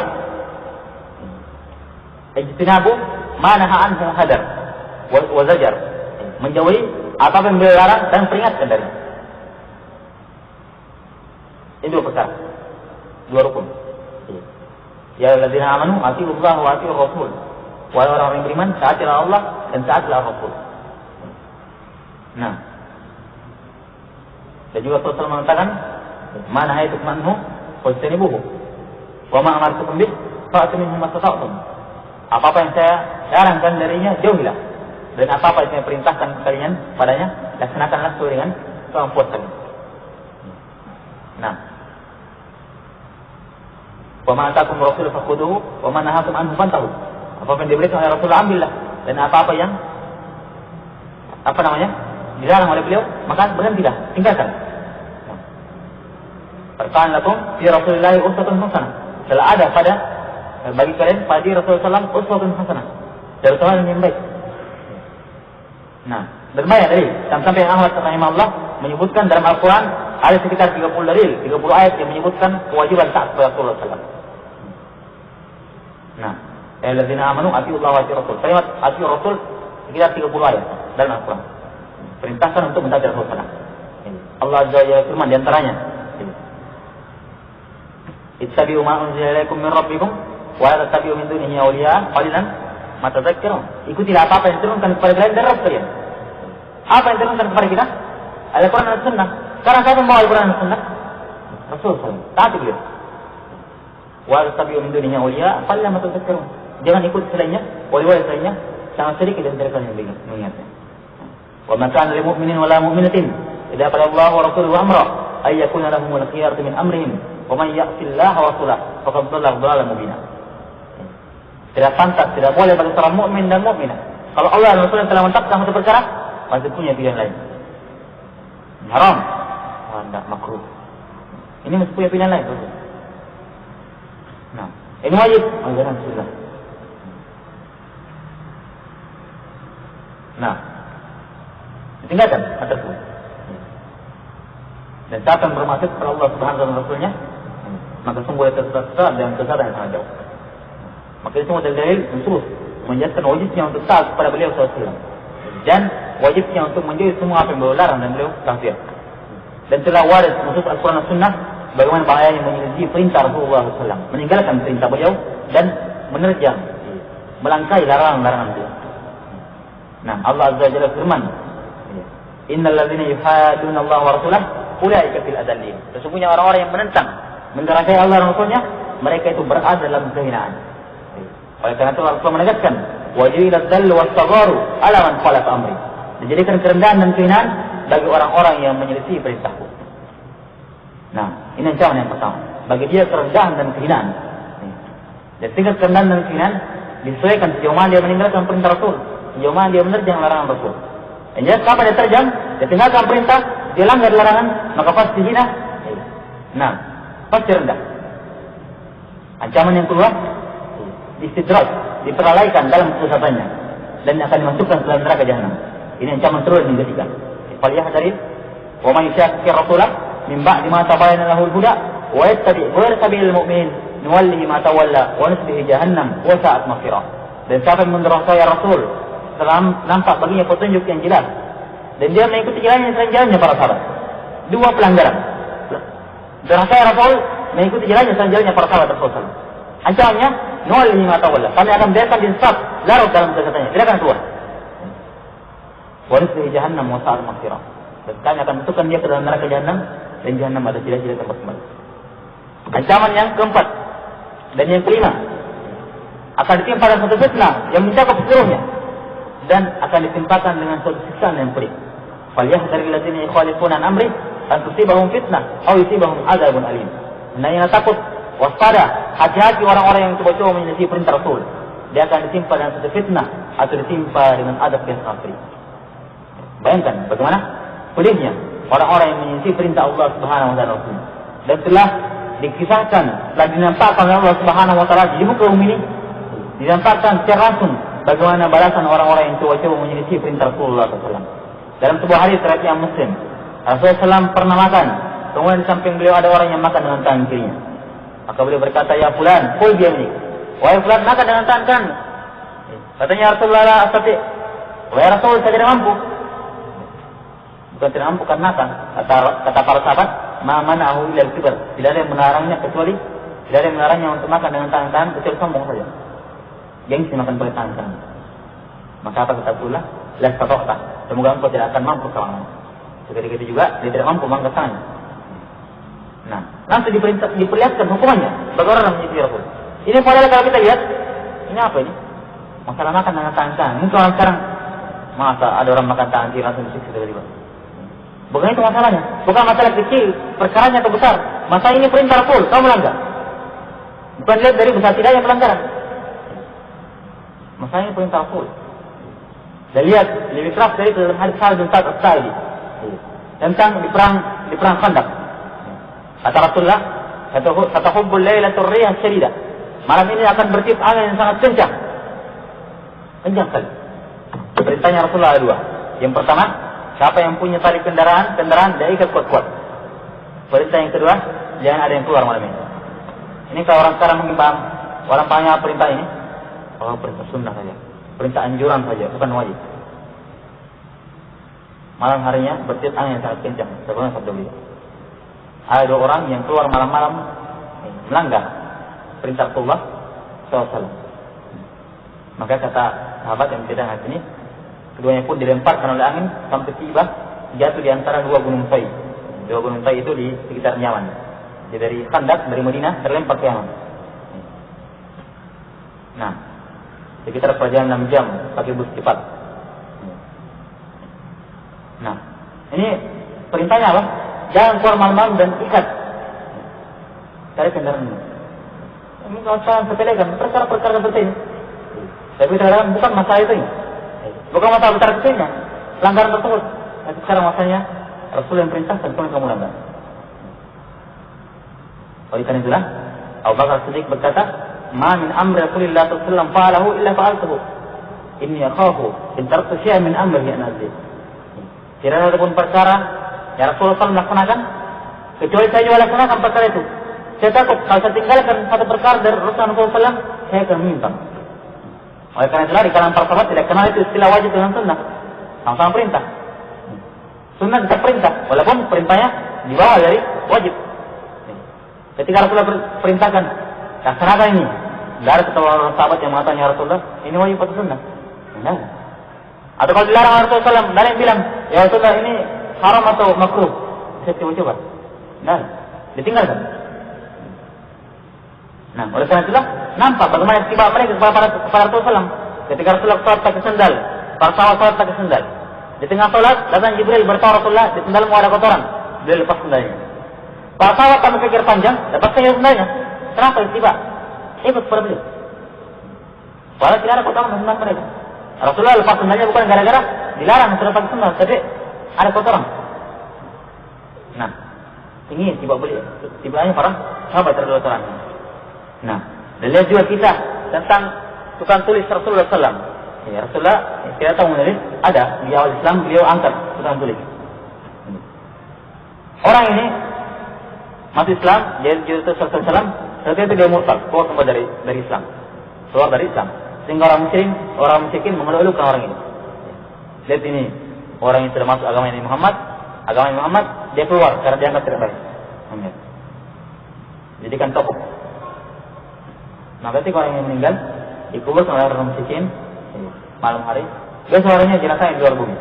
[SPEAKER 1] ijtinabu ma naha anhu hadar wa zajar, menjauhi apa yang beliau larang dan peringatkan dari. Ini 2 perkara, 2 rukun. Ya alladzina amanu atiiullaha wa atiiur rasul. Wahai orang-orang yang beriman, taatilah Allah dan taatilah Rasul. Nah, dan juga Rasulullah mengatakan, "Man nahaytukum anhu fajtanibuhu, wa ma amartukum bih fa'tu minhu mastata'tum." Apa-apa yang saya larangkan darinya, jauhilah. Dan apa-apa yang saya perintahkan kalian padanya, laksanakanlah sesuai dengan kemampuan kalian. Nah, wa ma atakum rasul fakhuduhu wa ma nahakum anhu fantahu. Apa yang diberikan oleh Rasulullah ambillah, dan apa-apa yang dilarang oleh beliau maka berhentilah, tinggalkan. Perkataan lakum fi Rasulillah uswatun hasanah. Telah ada pada bagi kalian pada Rasulullah SAW uswatun hasanah, dari Tuhan yang baik. Nah, berbanyak dari sampai Ahmad rahimahullah menyebutkan dalam Al-Quran Ada sekitar 30 dalil, 30 ayat yang menyebutkan kewajiban taat kepada Rasulullah SAW. Nah, alladzina amanu atiiullah wa atiiur rasul. Kalimat atiiur rasul sekitar 30 ayat dalam Al-Quran. Perintahkan untuk mentaati Rasulullah SAW. Allah Azza wa Jalla firman di antaranya, ittabi'u ma unzila ilaikum min rabbikum wa la tattabi'u min dunihi awliya qalilan ma tadhakkarun. Ikutilah apa yang diturunkan kepada kalian dari Rabb kalian. Apa yang diturunkan kepada kita? Al-Quran dan Sunnah. Sekarang siapa membawa Al-Quran dan Sunnah? Rasulullah SAW. Taati beliau. Wa la tattabi'u min dunihi awliya qalilan ma tadhakkarun. Jangan ikut selainnya, wali-wali selainnya, sangat sedikit dari kalian yang mengingatnya. Wa ma kana lil mu'minin wa la mu'minatin idza qala Allah wa rasuluhu amra ay yakuna lahumul khiyaratu min amrihim wa man ya'si Allah wa rasulahu faqad dhalla dhalalan mubina. Tidak pantas, tidak boleh bagi seorang mukmin dan mukminah. Kalau Allah dan Rasulullah telah menetapkan satu perkara, masih punya pilihan lain. Haram, tidak makruh. Ini masih punya pilihan lain. Nah, ini wajib. Ajaran sunnah. Nah, ditinggalkan atas itu. Dan siapa yang bermaksud kepada Allah Subhanahu wa Rasulnya, maka sungguh dia tersesat dan kesalahan yang sangat jauh. Maka itu semua dalil terus menjelaskan wajibnya untuk taat kepada beliau SAW dan wajibnya untuk menjauhi semua apa yang beliau larang dan beliau kafir. Dan telah waris nusus Al-Quran dan Sunnah bagaimana bahayanya menyelisih perintah Rasulullah SAW, meninggalkan perintah beliau dan menerjang, melangkahi larangan-larangan beliau. Nah, Allah Azza wa Jalla firman, innal ladzina yuhadduna Allah wa rasulahu ulaika fil adallin. Sesungguhnya orang-orang yang menentang, mengingkari Allah dan Rasulnya, mereka itu berada dalam kehinaan. Oleh karena itu Rasulullah menegaskan, wajibul dzall was-sagharu ala man khalafa amri. Dijadikan kerendahan dan kehinaan bagi orang-orang yang menyelisih perintahku. Nah, ini ancaman yang pertama. Bagi dia kerendahan dan kehinaan. Dan tingkat kerendahan dan kehinaan disesuaikan sejauh mana dia meninggalkan perintah Rasul, sejauh mana dia menerjang larangan Rasul. Dan jika kapan dia terjang, dia tinggalkan perintah, dia langgar larangan, maka pasti hina. Nah, pasti rendah. Ancaman yang kedua, istidraj, diperlalaikan dalam kesesatannya dan akan dimasukkan ke dalam neraka jahanam. Ini ancaman terus yang ketiga. Falyahdari wa man yushaqqi rasulah min ba'di ma tabayyana lahu al-huda wa yattabi' ghayra sabilil mu'minin nuwallihi ma tawalla wa nuslihi jahannam wa sa'at masira. Dan siapa yang mendurhakai Rasul setelah nampak baginya petunjuk yang jelas dan dia mengikuti jalannya selain jalannya para sahabat. Dua pelanggaran. Durhakai Rasul, mengikuti jalannya selain jalannya para sahabat Rasul. Ancamannya nuwallihi ma tawalla. Kami akan biarkan dia sesat, larut dalam kesesatannya. Tidak akan keluar. Wa nuslihi jahannam wa sa'at masira. Dan kami akan masukkan dia ke dalam neraka jahanam dan jahanam ada tidak tempat kembali. Ancaman yang keempat dan yang kelima, akan ditimpa dengan satu fitnah yang mencakup seluruhnya dan akan ditimpakan dengan suatu siksaan yang pedih. Falyahdharil ladzina yukhalifuna an amri an tusibahum fitnah aw yusibahum adzabun alim. Hendaknya takut, waspada, hati-hati orang-orang yang coba-coba menyelisih perintah Rasul. Dia akan ditimpa dengan satu fitnah atau ditimpa dengan adab yang sangat pedih. Bayangkan bagaimana pedihnya orang-orang yang menyelisih perintah Allah Subhanahu wa taala. Dan telah dikisahkan, telah dinampakkan oleh Allah Subhanahu wa taala di muka bumi ini, dinampakkan secara langsung bagaimana balasan orang-orang yang coba-coba menyelisih perintah Rasulullah SAW. Dalam sebuah hadis riwayat Imam Muslim, Rasulullah SAW pernah makan, kemudian di samping beliau ada orang yang makan dengan tangan kirinya. Maka beliau berkata, ya fulan, kul biyaminik. Wahai fulan, makan dengan tangan kanan. Katanya Rasulullah la astati. Wahai Rasul, saya tidak mampu. Bukan tidak mampu karena apa? Kata para sahabat, ma mana'ahu illa al-kibr. Tidak ada yang melarangnya kecuali tidak ada yang melarangnya untuk makan dengan tangan kanan kecuali sombong saja. Gengsi makan pakai tangan kanan. Maka apa kata Rasulullah? La stata'ta. Semoga engkau tidak akan mampu selama. Seketika itu juga dia tidak mampu mengangkat tangan. Nah, langsung diperlihatkan hukumannya bagi orang yang menyelisih Rasul. Ini padahal kalau kita lihat, ini apa ini? Masalah makan dengan tangan kanan. Mungkin orang sekarang, masa ada orang makan tangan kiri langsung disiksa tiba-tiba. Bukan itu masalahnya. Bukan masalah kecil, perkaranya atau besar. Masalah ini perintah Rasul, kamu melanggar. Bukan lihat dari besar tidaknya pelanggaran. Masalah ini perintah Rasul. Dan lihat lebih keras dari dalam hadis Sa'ad bin Sa'ad As-Sa'idi tentang di perang Khandaq. Kata Rasulullah, "Satahubbul lailatul riyah syadidah." Malam ini akan bertiup angin yang sangat kencang. Kencang sekali. Perintahnya Rasulullah ada dua. Yang pertama, siapa yang punya tali kendaraan dia ikat kuat-kuat. Perintah yang kedua, jangan ada yang keluar malam ini. Ini kalau orang sekarang mungkin paham, orang pahamnya perintah ini, oh perintah sunnah saja, perintah anjuran saja, bukan wajib. Malam harinya bertiup angin yang sangat kencang, sebagaimana sabda beliau. Ada 2 orang yang keluar malam-malam melanggar perintah Allah SAW. Maka kata sahabat yang kita hadis ini, keduanya pun dilemparkan oleh angin sampai tiba jatuh di antara 2 gunung Tai. 2 gunung Tai itu di sekitar Yaman. Jadi dari Khandak, dari Madinah terlempar ke Yaman. Nah, sekitar perjalanan 6 jam pakai bus cepat. Nah, ini perintahnya apa? Jangan keluar malam-malam dan ikat cari kendaraan. Ini kalau saya sepelekan perkara-perkara seperti ini. Tapi terkadang bukan masalah itu. Bukan masalah besar kecilnya. Pelanggaran tersebut. Tapi sekarang masanya Rasul yang perintahkan, bukan kamu langgar. Oleh karena itulah Abu Bakar Siddiq berkata, "Ma min amri Rasulillah sallallahu alaihi wasallam fa'alahu illa fa'altuhu. Inni akhafu in taraktu syai'an min amrihi an azid." Tidak ada pun perkara yang Rasulullah SAW melaksanakan kecuali saya juga laksanakan perkara itu. Saya takut kalau saya tinggalkan satu perkara dari Rasulullah SAW, saya akan menyimpang. Oleh karena itulah di kalangan para sahabat tidak kenal itu istilah wajib dengan sunnah, sama-sama perintah. Sunnah tetap perintah, walaupun perintahnya di bawah dari wajib. Ketika Rasulullah perintahkan, laksanakan ini, tidak ada orang sahabat yang mengatakan ya Rasulullah, ini wajib atau sunnah? Tidak. Atau kalau dilarang Rasulullah SAW, ada yang bilang, ya Rasulullah ini haram atau makruh? Saya coba-coba. Nah, ditinggalkan. Nah, oleh karena itulah nampak bagaimana tiba mereka kepada Rasulullah SAW. Ketika Rasulullah sholat pakai sendal, para sahabat sholat pakai sendal. Di tengah sholat, datang Jibril beritahu Rasulullah, di sendalmu ada kotoran. Beliau lepas sendalnya. Para sahabat kami pikir panjang, lepas saja sendalnya. Kenapa tiba? Ikut kepada beliau. Walau tidak ada kotoran di sendal mereka. Rasulullah lepas sendalnya bukan gara-gara dilarang sudah pakai sendal, tapi ada kotoran. Nah, ingin tiba beliau, tibanya para sahabat terhadap kotoran. Nah, dan lihat juga kita tentang tukang tulis Rasulullah SAW. Ya, Rasulullah kita tahu menulis ada di awal Islam beliau angkat tukang tulis. Orang ini masuk Islam, dia itu Rasulullah SAW, setelah itu dia murtad, keluar kembali dari Islam, keluar dari Islam. Sehingga orang musyrikin mengeluhkan orang ini. Lihat ini, orang yang sudah masuk agama Muhammad, dia keluar karena dianggap tidak baik. Jadikan tokoh. Maka ketika orang yang meninggal dikubur oleh orang musyrikin malam hari, dia suaranya jenazah di luar bumi.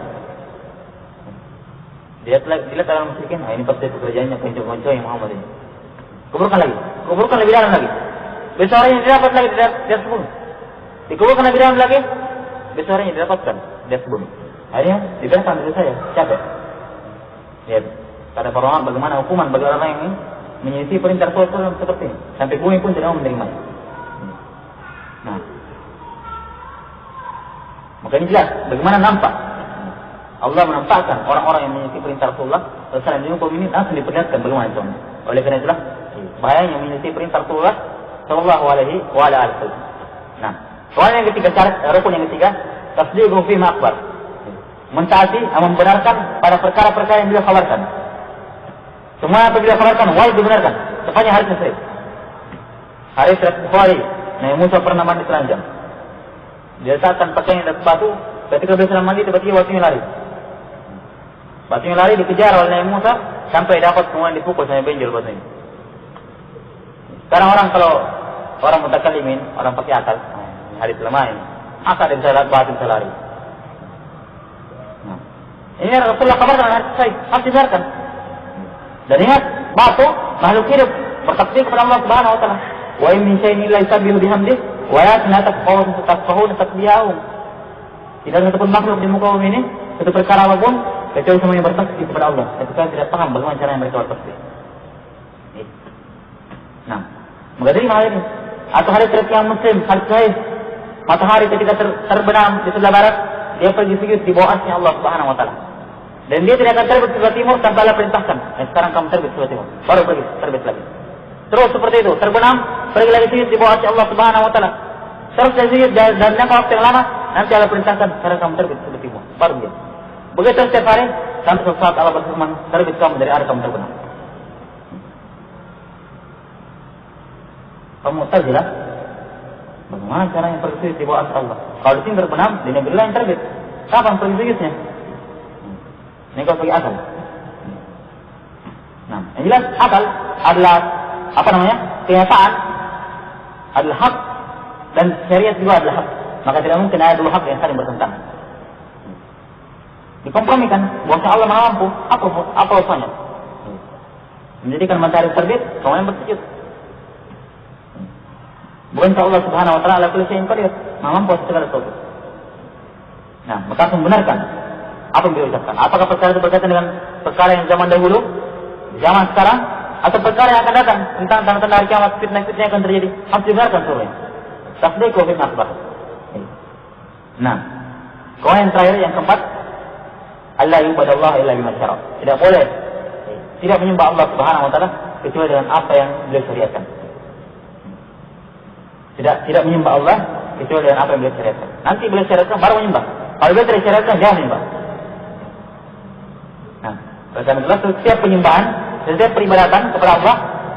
[SPEAKER 1] Dia dilihat orang musyrikin, nah ini pasti pekerjaannya penconco yang Muhammad ini. Kuburkan lebih dalam lagi. Besarnya didapat lagi di atas bumi. Dikuburkan lebih dalam lagi, besarnya didapatkan di atas bumi. Akhirnya dibiarkan dari saya, capek. Lihat, kata para ulama bagaimana hukuman bagi orang yang menyelisih perintah Rasulullah seperti ini, sampai bumi pun tidak mau menerimanya. Nah, maka ini jelas bagaimana nampak Allah menampakkan orang-orang yang menyelisih perintah Rasulullah Rasulullah di muka ini langsung diperlihatkan bagaimana itu. Oleh karena itulah bahaya yang menyelisih perintah Rasulullah Sallallahu Alaihi Wasallam. Nah, soal yang ketiga, rukun yang ketiga, tasdiqu fi ma akhbar. Mentaati, membenarkan pada perkara-perkara yang beliau khabarkan. Semua yang beliau khabarkan wajib dibenarkan. Sepanjang hadis sahih. Hadis Bukhari, Nabi Musa pernah mandi telanjang. Dia letakkan pakaian di atas batu, ketika beliau sedang mandi tiba-tiba batunya lari. Batunya lari dikejar oleh Nabi Musa sampai dapat kemudian dipukul sampai benjol batunya. Sekarang kalau orang mutakalimin, orang pakai akal, hadis lemah ini, masa dia bisa batu bisa lari. Nah, ini Rasulullah kabarkan hadis sahih, harus dibiarkan. Dan ingat, batu makhluk hidup bertakbir kepada Allah Subhanahu Wa Taala. Wa in min syai'in illa yusabbihu bihamdihi wa la tafqahuna tasbihahum. Tidak ada satupun makhluk di muka bumi ini, satu perkara apapun kecuali semuanya bertasbih kepada Allah. Ketika tidak paham bagaimana cara mereka bertasbih. Nah, maka dari hal ini atau hari yang Muslim, hari sahih, matahari ketika terbenam di sebelah barat, dia pergi sujud di bawah asnya Allah Subhanahu Wa Taala. Dan dia tidak akan terbit sebelah timur tanpa Allah perintahkan. Sekarang kamu terbit sebelah timur, baru pergi terbit lagi. Terus seperti itu, terbenam, pergi lagi sujud di bawah asnya Allah Subhanahu Wa Taala. Terus dari sujud dan jangka waktu yang lama, nanti Allah perintahkan sekarang kamu terbit sebelah timur, baru dia. Begitu setiap hari sampai suatu saat Allah berfirman, terbit kamu dari arah kamu terbenam. Kaum Mu'tazilah, bagaimana caranya pergi di bawah asal Allah? Kalau di sini terbenam, di negeri lain terbit. Kapan pergi? Ini kalau pergi asal. Nah, yang jelas akal adalah kenyataan adalah hak dan syariat juga adalah hak. Maka tidak mungkin ada dua hak yang saling bertentangan. Dikompromikan, bahwa Allah Maha mampu, apa usahanya? Menjadikan matahari terbit, semuanya bersujud. Bukankah Allah Subhanahu wa taala ala kulli syai'in qadir, Maha mampu segala sesuatu. Nah, maka membenarkan apa yang diucapkan. Apakah perkara itu berkaitan dengan perkara yang zaman dahulu, zaman sekarang, atau perkara yang akan datang tentang tanda-tanda hari kiamat, fitnah-fitnah yang akan terjadi, harus dibenarkan semuanya. Tasdiq wa fitnah asbah. Nah, kemudian yang terakhir, yang keempat, Allah yubadallah illa bima syara'. Tidak boleh tidak menyembah Allah Subhanahu wa taala kecuali dengan apa yang beliau syariatkan. Tidak menyembah Allah kecuali dengan apa yang beliau syariatkan. Nanti beliau syariatkan baru menyembah. Kalau beliau tidak syariatkan jangan menyembah. Nah, karena itulah setiap penyembahan, setiap peribadatan kepada Allah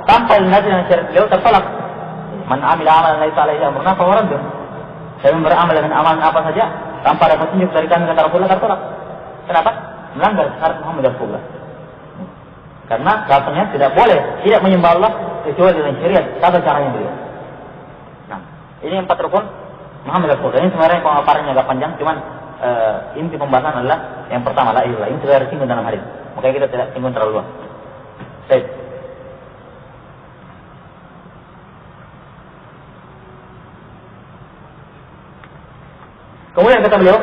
[SPEAKER 1] tanpa dinasti dengan syariat beliau tertolak. Man amila amalan laisa alaihi amruna fa huwa raddun. Saya beramal dengan amalan apa saja tanpa ada petunjuk dari kami kata Rasulullah tertolak. Kenapa? Melanggar syariat Muhammad Rasulullah. Karena katanya tidak boleh tidak menyembah Allah kecuali dengan syariat tata caranya beliau. Nah, ini 4 rukun Muhammad Rasulullah. Ini sebenarnya pemaparannya agak panjang, cuman inti pembahasan adalah yang pertama la ilaha illallah. Ini sudah disinggung dalam hadis. Makanya kita tidak singgung terlalu luas. Baik. Kemudian kata beliau,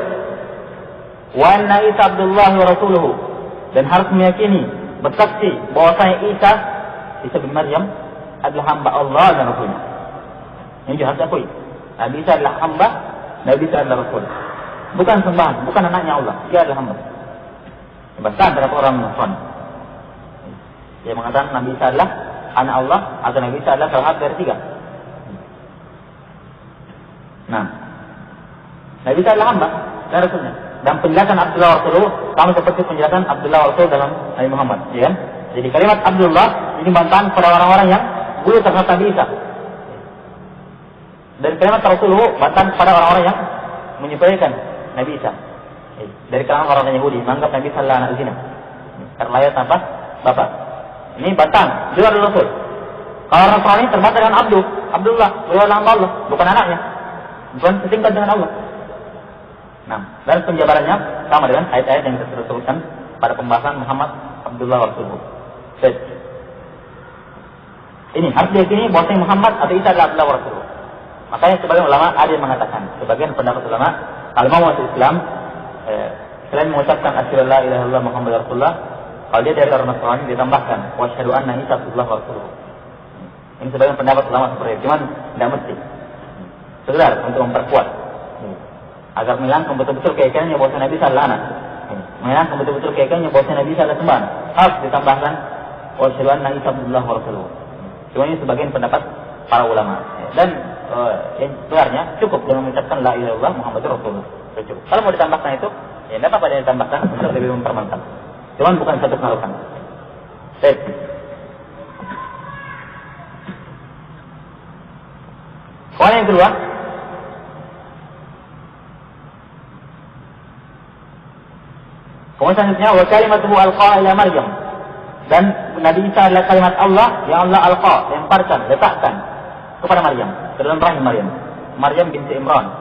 [SPEAKER 1] wa anna Isa Abdullah wa rasuluhu, dan harus meyakini, bersaksi bahwasanya Isa bin Maryam adalah hamba Allah dan Rasulnya. Ini juga harus diakui. Nabi Isa adalah hamba, Nabi Isa adalah Rasul. Bukan sembahan, bukan anaknya Allah, dia adalah hamba. Bahkan terhadap orang Nasrani, dia mengatakan Nabi Isa adalah anak Allah atau Nabi Isa adalah salah satu dari 3. Nah, Nabi Isa adalah hamba dan Rasulnya. Dan penjelasan Abdullah wa Rasuluh sama seperti penjelasan Abdullah wa Rasul dalam Nabi Muhammad, ya kan? Jadi kalimat Abdullah ini bantahan pada orang-orang yang dulu terhadap Nabi Isa. Dan kalimat Rasulullah bantahan pada orang-orang yang menyepelekan Nabi Isa. Dari kalangan orang Yahudi menganggap Nabi Isa adalah anak zina karena lahir tanpa bapak. Ini bantahan, dia adalah Rasul. Kalau orang Nasrani terbantah dengan Abdullah, beliau adalah hamba Allah, bukan anaknya, bukan setingkat dengan Allah. Nah, dan penjabarannya sama dengan ayat-ayat yang kita sebutkan pada pembahasan Muhammad Abdullah wa Rasuluh. Ini harus diyakini bahwa Muhammad atau Isa adalah Abdullah wa Rasuluh. Makanya sebagian ulama ada yang mengatakan, sebagian pendapat ulama, kalau mau masuk Islam, selain mengucapkan asyhadu la ilaha illallah Muhammadur Rasulullah, kalau dia dari orang Nasrani ditambahkan wa asyhadu anna Isa Abdullah wa Rasuluh. Ini sebagian pendapat ulama seperti itu, cuman tidak mesti. Sekedar untuk memperkuat, agar menghilangkan betul-betul keyakinannya bahwa Nabi Isa adalah anak, menghilangkan betul-betul keyakinannya bahwa Nabi Isa adalah sembahan, harus ditambahkan wa asyhadu anna Isa Abdullah wa Rasuluh. Cuma ini sebagian pendapat para ulama. Dan yang sebenarnya cukup dengan mengucapkan la ilaha illallah Muhammadur Rasulullah. Cukup. Kalau mau ditambahkan itu, ya tidak apa-apa yang ditambahkan, untuk lebih mempermantap. Cuman bukan satu keharusan. Baik. Poin yang kedua, poin selanjutnya, wa kalimatuhu alqa ila Maryam. Dan Nabi Isa adalah kalimat Allah yang Allah alqa, lemparkan, letakkan kepada Maryam, ke dalam rahim Maryam. Maryam binti Imran.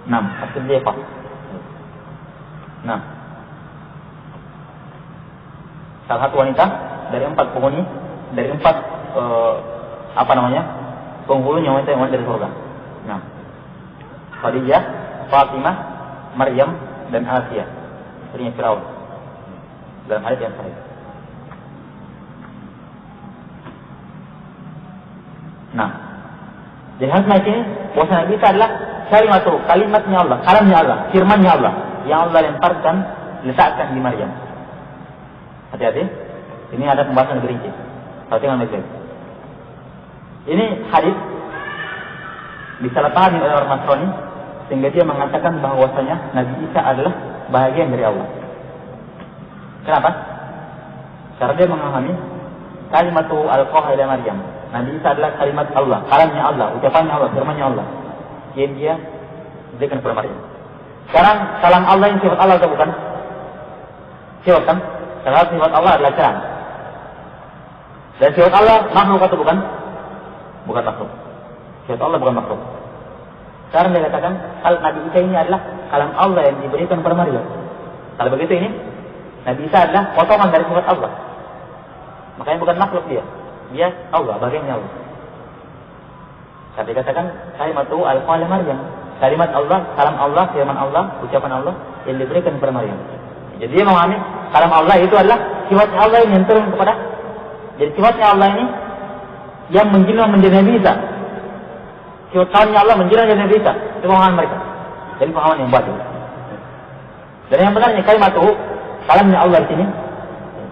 [SPEAKER 1] 6. As-Siddiqah. 6. Salah satu wanita dari 4 penghuni, dari 4 penghulunya wanita yang dari surga. 6. Khadijah, Fatimah, Maryam, dan Asia, istrinya Firaun. Dalam hadis yang sahih. Nah, jadi hadis ini bahwa Nabi Isa adalah kalimatnya Allah, kalamnya Allah, firmannya Allah yang Allah lemparkan, letakkan di Maryam. Hati-hati, ini ada pembahasan lebih rinci. Perhatikan baik-baik. Ini hadis disalahpahami oleh orang Nasrani sehingga dia mengatakan bahwasanya Nabi Isa adalah bahagian dari Allah. Kenapa? Karena dia memahami kalimatu alqaha ila Maryam, Nabi Isa adalah kalimat Allah, kalamnya Allah, ucapannya Allah, firmannya Allah. Yang dia berikan kepada Maryam. Sekarang kalam Allah yang sifat Allah atau bukan? Sifat kan? Karena sifat Allah adalah kalam. Dan sifat Allah makhluk atau bukan? Bukan makhluk. Sifat Allah bukan makhluk. Sekarang dia katakan kalau Nabi Isa ini adalah kalam Allah yang diberikan kepada Maryam. Kalau begitu ini Nabi Isa adalah potongan dari sifat Allah. Makanya bukan makhluk dia. Dia Allah, bagiannya Allah. Tapi katakan kalimat itu al-qalam Maryam. Kalimat Allah, kalam Allah, firman Allah, ucapan Allah yang diberikan kepada Maryam. Jadi dia memahami kalam Allah itu adalah sifatnya Allah yang turun kepada. Jadi sifatnya Allah ini yang menjelma menjadi Nabi Isa. Sifat kalamnya Allah menjelma menjadi Nabi Isa. Itu pemahaman mereka. Jadi pemahaman yang batil. Dan yang benarnya kalimat itu kalamnya Allah di sini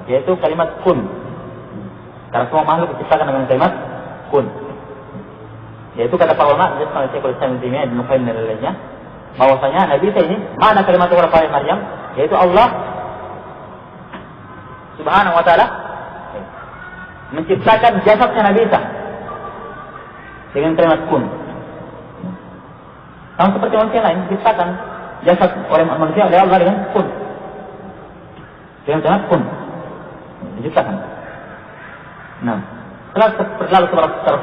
[SPEAKER 1] yaitu kalimat kun. Karena semua makhluk diciptakan dengan kalimat kun. Yaitu kata para ulama, seperti Syekhul Islam Ibnu Taimiyah, Ibnu Qayyim dan lainnya, bahwasanya Nabi Isa ini mana kalimat Allah pada Maryam, yaitu Allah Subhanahu wa taala menciptakan jasadnya Nabi Isa dengan kalimat kun. Sama seperti manusia lain diciptakan jasad oleh manusia oleh Allah dengan kun. Dengan kalimat kun diciptakan. Nah, setelah berlalu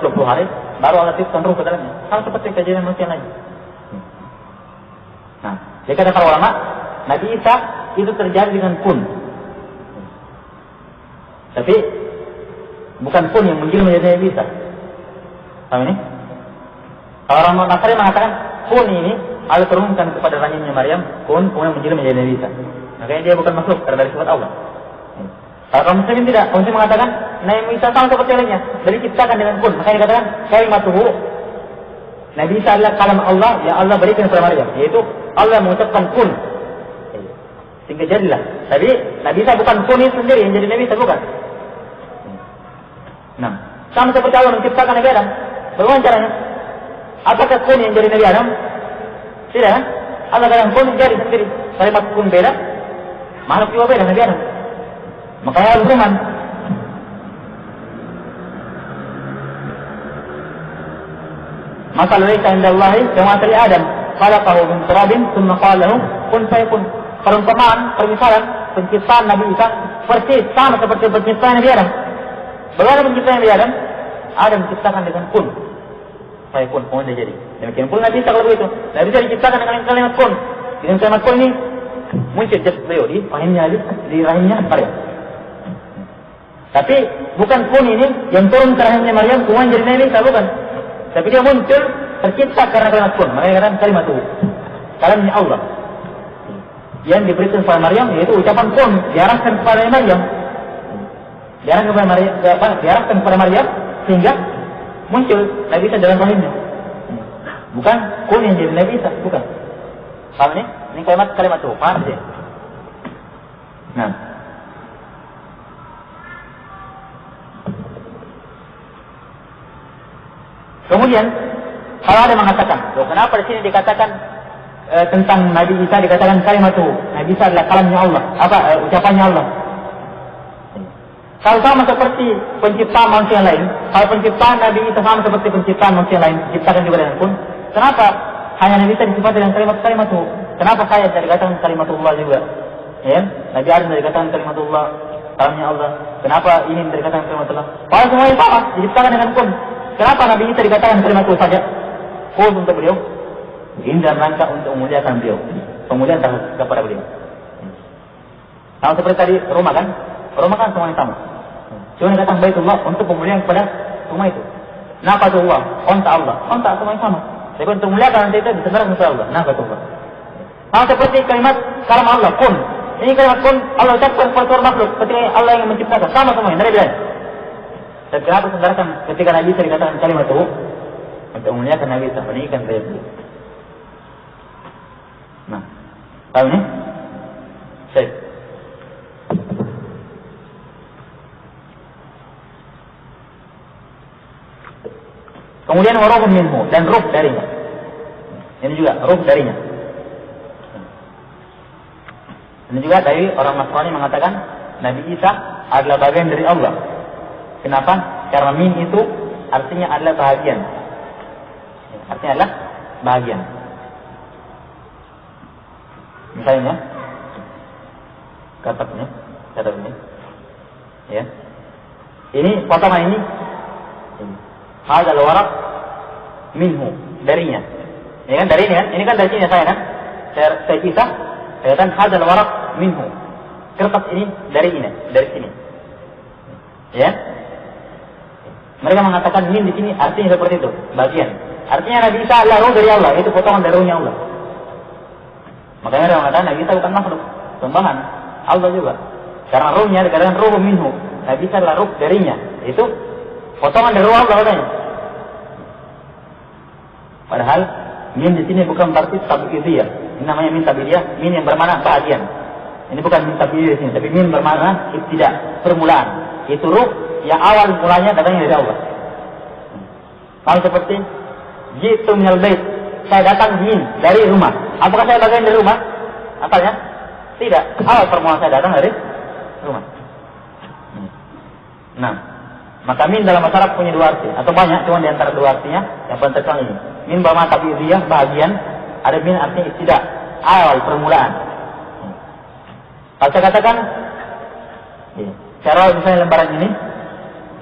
[SPEAKER 1] 120 hari, baru Allah tiupkan ruh ke dalamnya. Sama seperti kejadian manusia lain. Nah, jadi kata para ulama, Nabi Isa itu terjadi dengan kun. Tapi bukan kun yang menjelma menjadi Nabi Isa. Paham ini? Kalau orang Nasrani mengatakan kun ini Allah turunkan kepada rahimnya Maryam, kun kemudian menjelma menjadi Nabi Isa. Makanya dia bukan makhluk karena dari sifat Allah. Kalau kaum muslimin tidak, kaum muslim mengatakan Nabi Isa sama seperti lainnya, dari diciptakan dengan kun. Makanya dikatakan kalimatuhu. Nabi Isa adalah kalam Allah yang Allah berikan kepada Maryam, yaitu Allah mengucapkan kun. Sehingga jadilah. Tapi Nabi Isa bukan kun itu sendiri yang jadi Nabi Isa, bukan. Nah, sama seperti Allah menciptakan Nabi Adam. Bagaimana caranya? Apakah kun yang jadi Nabi Adam? Tidak kan? Allah katakan kun jadi sendiri. Kalimat kun beda, makhluk juga beda Nabi Adam. Makanya harus berfirman. Maka laisa indallahi kama tali Adam, khalaqahu min turabin tsumma qala lahu kun fayakun. Perumpamaan, permisalan penciptaan Nabi Isa persis sama seperti penciptaan Nabi Adam. Bagaimana penciptaan Nabi Adam? Adam diciptakan dengan kun fayakun, kemudian jadi. Demikian pula Nabi Isa kalau begitu. Nabi Isa diciptakan dengan kalimat kun. Dengan kalimat kun ini muncul jasad beliau di rahimnya Maryam. Tapi bukan kun ini yang turun ke rahimnya Maryam kemudian jadi Nabi Isa, bukan. Tapi dia muncul tercipta karena kalimat kun. Makanya kata kalimat itu kalamnya Allah yang diberikan kepada Maryam, yaitu ucapan kun diarahkan kepada Maryam. Diarahkan kepada Maryam sehingga muncul Nabi Isa dalam rahimnya. Bukan kun yang jadi Nabi Isa, bukan. Paham ini? Ini kalimat itu. Paham dia? Nah. Kemudian kalau ada mengatakan, kenapa di sini dikatakan tentang Nabi Isa dikatakan kalimat itu? Nabi Isa adalah kalamnya Allah, ucapannya Allah. Kalau sama seperti penciptaan manusia lain, kalau penciptaan Nabi Isa sama seperti penciptaan manusia lain, diciptakan juga dengan kun, kenapa hanya Nabi Isa disifat dengan kalimat itu? Kenapa saya tidak dikatakan kalimatullah juga? Ya, Nabi Adam tidak dikatakan kalimatullah, kalamnya Allah. Kenapa ini tidak dikatakan kalimatullah? Kalau semuanya sama, diciptakan dengan kun. Kenapa Nabi Isa dikatakan kalimat itu saja? Khusus untuk beliau. Ini dalam rangka untuk memuliakan beliau. Pemuliaan kepada beliau. Sama seperti tadi rumah kan? Rumah kan semuanya sama. Cuma dikatakan Baitullah untuk pemuliaan kepada rumah itu. Naqatullah, onta Allah. Onta semuanya sama. Tapi untuk memuliakan nanti itu disenarkan kepada Allah. Naqatullah. Sama seperti kalimat kalam Allah, kun. Ini kalimat kun Allah ucapkan kepada seluruh makhluk ketika Allah yang menciptakan. Sama semuanya, tidak beda. Dan kenapa saudarakan ketika Nabi Isa dikatakan kalimat itu untuk memuliakan Nabi Isa, meninggikan derajat beliau. Nah, tahu ini? Baik. Kemudian waruhun minhu, dan ruh darinya. Ini juga ruh darinya. Ini juga dari orang Nasrani mengatakan Nabi Isa adalah bagian dari Allah. Kenapa? Karena min itu artinya adalah bahagian. Artinya adalah bahagian. Misalnya, kata ini, ya. Ini potongan ini. Hadzal waraq minhu, darinya. Ini kan dari ini kan? Ini kan dari sini saya kan? Saya kisah, saya katakan hadzal waraq minhu. Kertas ini dari sini. Ya. Mereka mengatakan min di sini artinya seperti itu, bagian. Artinya Nabi Isa adalah roh dari Allah, itu potongan dari rohnya Allah. Makanya mereka mengatakan Nabi Isa bukan makhluk, sembahan Allah juga. Karena rohnya dikatakan roh minhu. Nabi Isa adalah roh darinya, itu potongan dari roh Allah katanya. Padahal min di sini bukan berarti tabidiyah. Ini namanya min tabidiyah, min yang bermakna bagian. Ini bukan min tabidiyah di sini, tapi min bermakna ibtida, permulaan. Itu ruh yang awal mulanya datangnya dari Allah. Kalau seperti jitu minal bait, saya datang dari rumah. Apakah saya bagian dari rumah? Asalnya tidak. Awal permulaan saya datang dari rumah. Nah, maka min dalam bahasa Arab punya dua arti atau banyak, cuma di antara dua artinya yang paling terkenal ini. Min bermakna tabidiyah, bagian. Ada min artinya ibtida, awal permulaan. Kalau saya katakan, cara misalnya lembaran ini,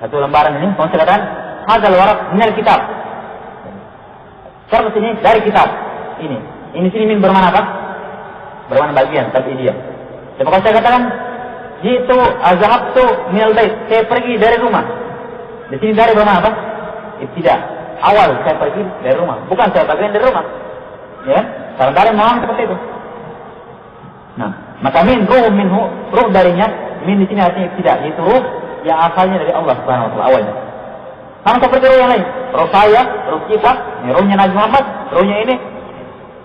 [SPEAKER 1] satu lembaran ini, kalau saya katakan hadzal waraq minal kitab. Kertas ini dari kitab. Ini sini min bermakna apa? Bermakna bagian, tabidiyah. Jadi kalau saya katakan jitu azhabtu minal bait, saya pergi dari rumah. Di sini dari bermakna apa? Ibtida. Awal saya pergi dari rumah, bukan saya bagian dari rumah. Ya, kadang-kadang memang seperti itu. Nah, maka min ruh minhu, ruh darinya, min di sini artinya ibtida, itu ruh yang asalnya dari Allah Subhanahu wa taala awalnya. Sama seperti roh yang lain, roh saya, roh kita, rohnya Nabi Muhammad, rohnya ini,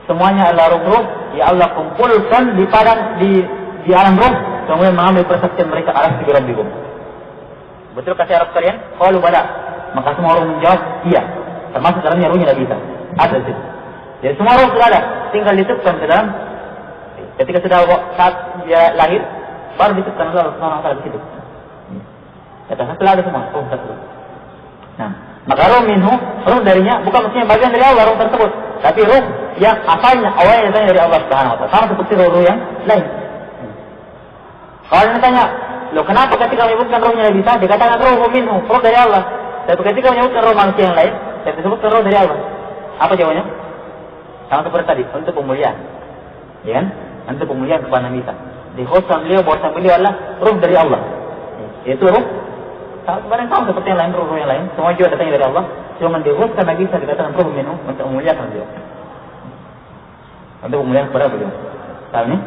[SPEAKER 1] semuanya adalah roh-roh yang Allah kumpulkan di padang di alam roh, kemudian mengambil persaksian mereka alas di rabbikum. Betul kata Arab kalian? Qalu bala. Maka semua orang menjawab iya, termasuk dalamnya rohnya Nabi Isa. Ada di situ. Jadi semua roh sudah ada, tinggal ditutupkan ke dalam. Ketika sudah saat dia lahir, baru ditutupkan Allah Subhanahu wa taala di situ. Kata setelah ada semua roh tersebut. Nah, maka roh minhu, roh darinya bukan maksudnya bagian dari Allah roh tersebut, tapi roh yang asalnya awalnya datang dari Allah Subhanahu wa taala. Sama seperti roh-roh yang lain. Kalau anda tanya, loh kenapa ketika menyebutkan rohnya Nabi Isa dikatakan roh minhu, roh dari Allah? Tapi ketika menyebutkan roh manusia yang lain, disebutkan roh dari Allah. Apa jawabannya? Sama seperti tadi, untuk pemuliaan. Ya kan? Untuk pemuliaan kepada Nabi Isa. Dikhususkan beliau bahwa beliau adalah roh dari Allah. Itu roh sama seperti yang lain, roh yang lain, semua juga datangnya dari Allah. Cuma dikhususkan Nabi Isa dikatakan roh minhu untuk memuliakan beliau. Untuk pemuliaan kepada beliau. Tahu ini?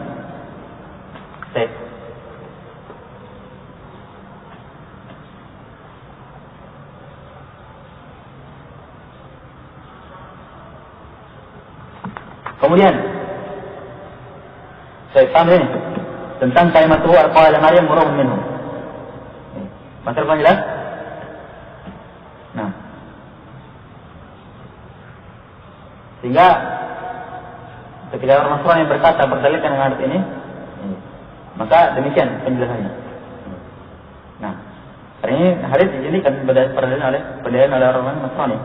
[SPEAKER 1] Baik. Kemudian saya paham ini tentang kalimat ruh al-qala Maryam ruhun minhu. Masalah jelas? Nah. Sehingga ketika orang Nasrani berkata berdalilkan dengan ayat ini, maka demikian penjelasannya. Nah, hari ini hadis dijadikan berdalil oleh orang Nasrani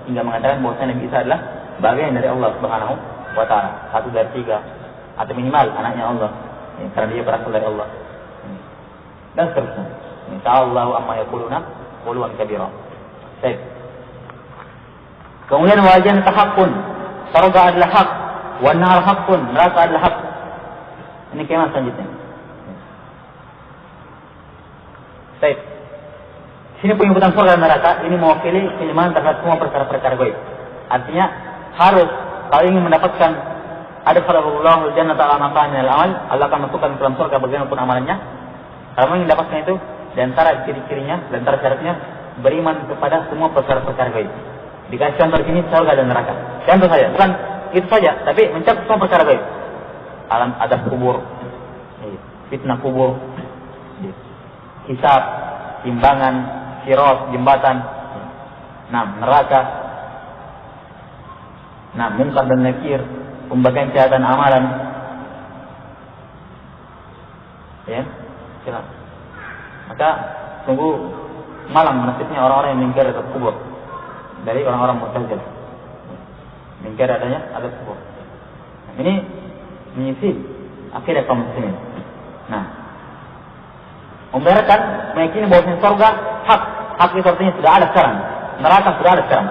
[SPEAKER 1] hingga mengatakan bahwa Nabi Isa adalah bagian dari Allah Subhanahu wa ta'ala, 1 dari 3 atau minimal anaknya Allah, karena dia berasal dari Allah, dan seterusnya. Insyaallah amma yaquluna quluan kabira. Baik. Kemudian wajan tahaqqun, surga adalah hak, wan nar haqqun, neraka adalah hak. Ini kalimat selanjutnya. Baik. Sini penyebutan surga dan neraka ini mewakili keimanan terhadap semua perkara-perkara gaib. Artinya harus kalau ingin mendapatkan adkhalahullahu al-jannata ala maqan al-amal, Allah akan masukkan ke dalam surga bagaimanapun amalannya. Kalau ingin mendapatkan itu, di antara ciri-cirinya, di antara syaratnya beriman kepada semua perkara-perkara gaib. Dikasih contoh di sini surga dan neraka. Contoh saja, bukan itu saja, tapi mencakup semua perkara gaib. Alam adab kubur, fitnah kubur, hisab, timbangan, sirat, jembatan, neraka. Munkar dan nakir, pembagian catatan amalan. Ya, silakan. Maka tunggu malam nasibnya orang-orang yang mengingkari azab kubur. dari orang-orang Mu'tazilah. Mengingkari adanya azab kubur. Ini menyisi akidah kaum muslimin. Nah, membenarkan meyakini bahwa surga hak itu artinya sudah ada sekarang, neraka sudah ada sekarang.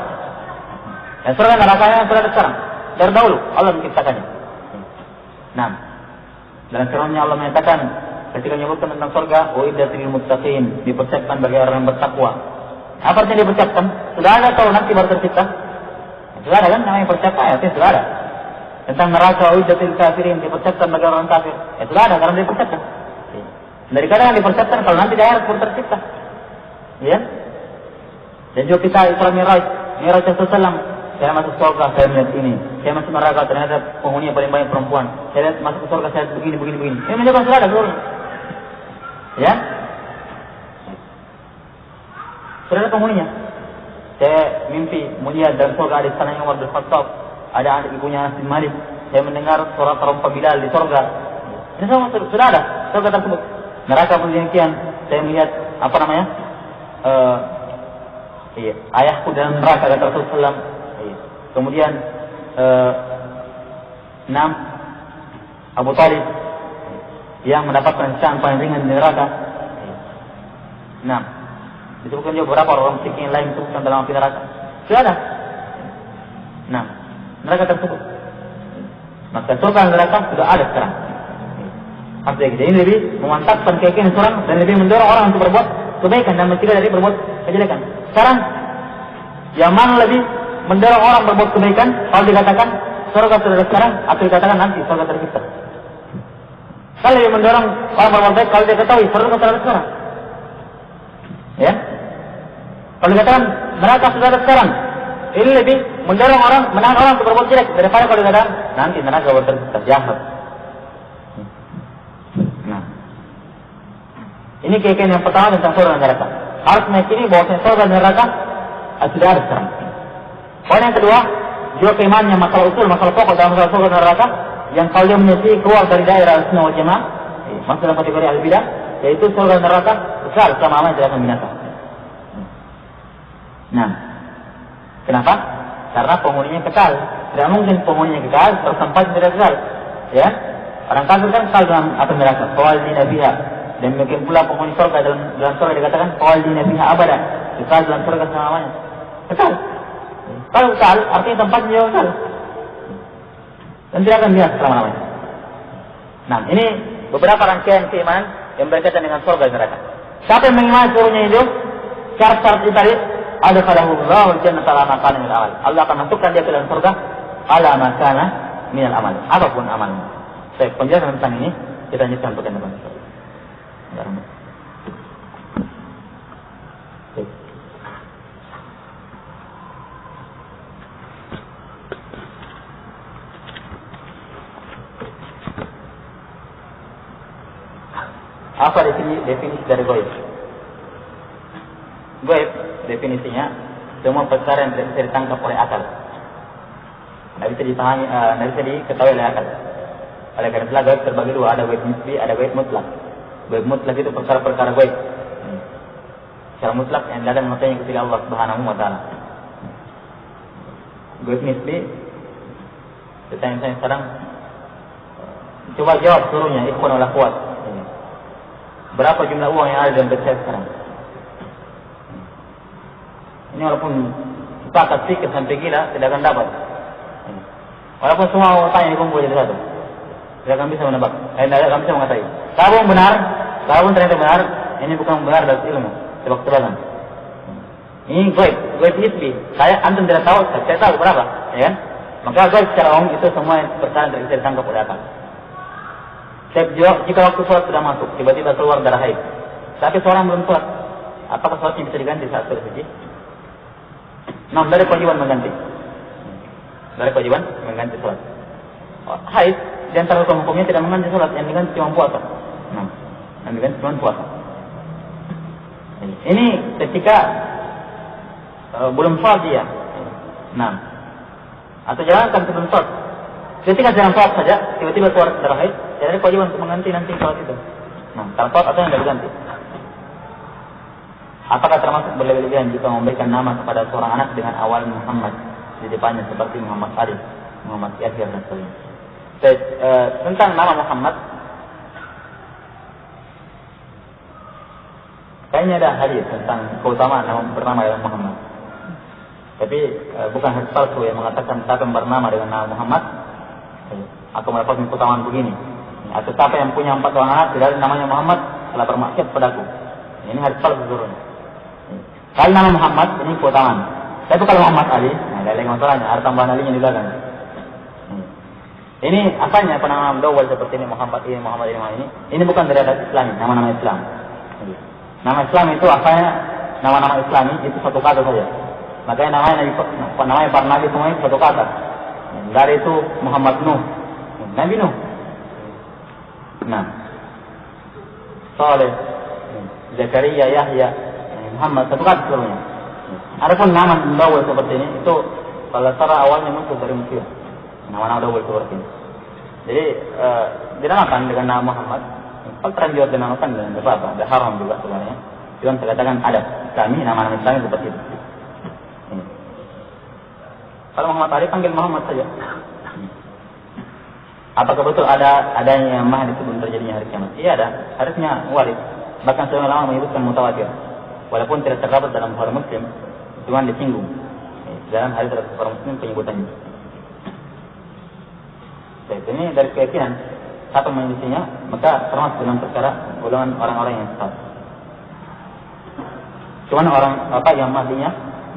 [SPEAKER 1] Dan surga nerakanya sudah ada sekarang. Dari dahulu Allah menciptakannya. Nah, dalam firman-Nya Allah menyatakan ketika menyebutkan tentang surga, uiddat lil muttaqin, dipersiapkan bagi orang yang bertakwa. Apa artinya dipersiapkan? Sudah ada atau nanti baru tercipta? Sudah ada kan namanya persiapkan, artinya sudah ada. Tentang neraka uiddat lil kafirin, dipersiapkan bagi orang kafir. Sudah ada karena dipersiapkan. Dari kadang dipersiapkan kalau nanti di akhirat baru tercipta. Ya? Dan juga kita Isra Mi'raj Rasulullah, saya masuk surga, saya melihat ini. Saya masuk neraka, ternyata penghuninya paling banyak perempuan. Saya lihat masuk ke surga, saya begini. Ini menunjukkan sudah ada seluruhnya. Ya? Sudah ada penghuninya. Saya mimpi melihat dari surga ada istananya Umar bin Khattab, ada anak ibunya Anas bin Malik. Saya mendengar suara terompa Bilal di surga. Ini semua sudah ada surga tersebut. Neraka pun demikian. Saya melihat ayahku dalam neraka kata Rasulullah. Kemudian 6 Abu Talib yang mendapatkan siksaan paling ringan di neraka. 6 disebutkan juga beberapa orang musyrikin yang lain disebutkan dalam api neraka. Sudah ada. 6 neraka tersebut. Maka surga dan neraka sudah ada sekarang. Artinya ini lebih memantapkan keyakinan seorang dan lebih mendorong orang untuk berbuat kebaikan dan mencegah dari berbuat kejelekan. Sekarang yang mana lebih mendorong orang berbuat kebaikan? Kalau dikatakan surga sudah ada sekarang, atau dikatakan nanti surga tercipta? Kalau lebih mendorong orang berbuat baik kalau dia ketahui surga sudah ada sekarang. Ya? Kalau dikatakan neraka sudah ada sekarang, ini lebih mendorong orang, menahan orang untuk berbuat jelek daripada kalau dikatakan nanti neraka baru tercipta. Jahat. Nah, ini keyakinan yang pertama tentang surga dan neraka. Harus meyakini bahwa surga dan neraka sudah ada sekarang. Poin yang kedua, juga keimanannya masalah usul, masalah pokok dalam masalah surga dan neraka yang kalau dia menyelesaikan keluar dari daerah Ahlussunnah wal Jamaah, masuk dalam kategori al-bidah, yaitu surga dan neraka besar selama-lamanya tidak akan binasa. Nah, kenapa? Karena penghuninya kekal. Tidak mungkin penghuninya kekal terus tempat tidak kekal. Ya, orang kafir kan kekal dalam api neraka. Khalidina fiha. Dan mungkin pula penghuni surga dalam surga dikatakan khalidina fiha abada. Kekal dalam surga selama-lamanya. Kekal. Kalau kekal, artinya tempatnya juga kekal. Dan tidak akan binasa selama-lamanya. Nah, ini beberapa rangkaian keimanan yang berkaitan dengan surga dan neraka. Siapa yang mengimani seluruhnya itu? Syarat-syarat itu tadi, adkhalahullahu al-jannata ala ma kana min al-amal. Allah akan masukkan dia ke dalam surga ala ma kana min al-amal. Apapun amalnya. Saya penjelasan tentang ini kita lanjutkan pekan depan. Apa definisi dari gaib? Gaib definisinya semua perkara yang tidak bisa ditangkap oleh akal, tidak bisa dipahami, tidak bisa diketahui oleh akal. Oleh karena itulah gaib terbagi dua, ada gaib nisbi, ada gaib mutlak. Gaib mutlak itu perkara-perkara gaib secara mutlak yang tidak ada mengetahui kecuali Allah Subhanahu wa taala. Gaib nisbi, saya sekarang coba jawab seluruhnya, ikhwan wal akhwat. Berapa jumlah uang yang ada dalam dompet sekarang? Ini walaupun sepakat sikit sampai gila, tidak akan dapat. Walaupun semua tanya dikumpul jadi satu, tidak akan bisa menebak. Tidak akan bisa mengetahui. Kalau benar, kalau ternyata benar, ini bukan benar dari ilmu, tebak-tebakan. Ini gaib nisbi. Antum tidak tahu, saya tahu berapa, ya kan? Maka gaib secara umum itu semua perkara yang bisa ditangkap oleh akal. Jika waktu sholat sudah masuk, tiba-tiba keluar darah haid, tapi seorang belum sholat, apakah sholatnya bisa diganti saat sudah suci? Nah, dari kewajiban mengganti. Dari kewajiban mengganti sholat. Haid, di antara hukum-hukumnya tidak mengganti sholat, yang diganti cuma puasa. Nah, yang diganti cuma puasa. Ini ketika belum sholat dia. Nah, atau jangankan sebelum sholat. Ketika sedang sholat saja, tiba-tiba keluar darah haid, jadi kewajiban untuk mengganti nanti sholat itu. Nah, kalau sholat atau yang tidak diganti. Apakah termasuk berlebihan jika memberikan nama kepada seorang anak dengan awal Muhammad di depannya seperti Muhammad Arif, Muhammad Yahya dan sebagainya? Tentang nama Muhammad, kayaknya ada hadis tentang keutamaan nama bernama dengan Muhammad. Tapi bukan hadis palsu yang mengatakan siapa yang bernama dengan nama Muhammad akan mendapatkan keutamaan begini. Atau siapa yang punya 4 orang anak tidak namanya Muhammad telah bermaksiat padaku. Ini hadis palsu seluruhnya. Kalau nama Muhammad ini keutamaan. Tapi kalau Muhammad Ali, ada lagi masalahnya, ada tambahan alinya di belakang. Ini asalnya penama mendawal seperti ini Muhammad ini. Ini bukan dari adat Islam, nama-nama Islam. Nama Islam itu asalnya nama-nama Islami itu satu kata saja. Makanya namanya para nabi semua itu satu kata. Dari itu Muhammad Nuh, Nabi Nuh. Nah, Saleh, Zakaria, Yahya, Muhammad satu kata seluruhnya. Adapun nama mendawal seperti ini itu kalau secara awalnya muncul dari Mesir. Nama-nama mendawal seperti ini. Jadi dinamakan dengan nama Muhammad. Kalau terlanjur dinamakan dengan apa? Ada haram juga sebenarnya. Cuma saya katakan ada kami nama-nama Islam seperti itu. Kalau Muhammad Ali panggil Muhammad saja. Apakah betul adanya yang mahdi sebelum terjadinya hari kiamat? Iya ada. Harusnya warid. Bahkan seorang ulama menyebutkan mutawatir. Walaupun tidak terdapat dalam Bukhari Muslim, cuma disinggung dalam hadis Bukhari Muslim penyebutannya. Jadi ini dari keyakinan satu menyelisihinya, maka termasuk dalam perkara golongan orang-orang yang sesat. Cuman orang yang mahdinya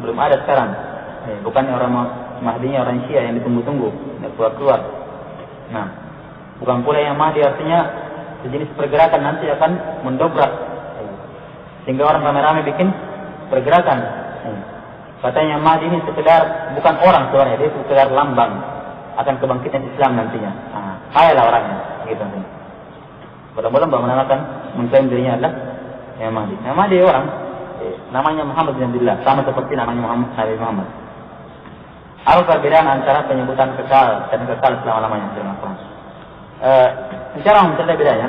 [SPEAKER 1] belum ada sekarang. Bukan orang mahdinya orang Syiah yang ditunggu-tunggu, tidak keluar-keluar. Nah, bukan pula yang mahdi artinya sejenis pergerakan nanti akan mendobrak. Sehingga orang rame-rame bikin pergerakan. Katanya mahdi ini sekedar bukan orang sebenarnya, dia sekedar lambang akan kebangkitan Islam nantinya. Kayalah orangnya, gitu. Mudah-mudahan menamakan mengklaim dirinya adalah yang mahdi. Yang mahdi orang namanya Muhammad bin Abdullah, sama seperti namanya Nabi Muhammad. Apa perbedaan antara penyebutan kekal dan kekal selama-lamanya dalam Al-Quran? Secara umum tidak bedanya.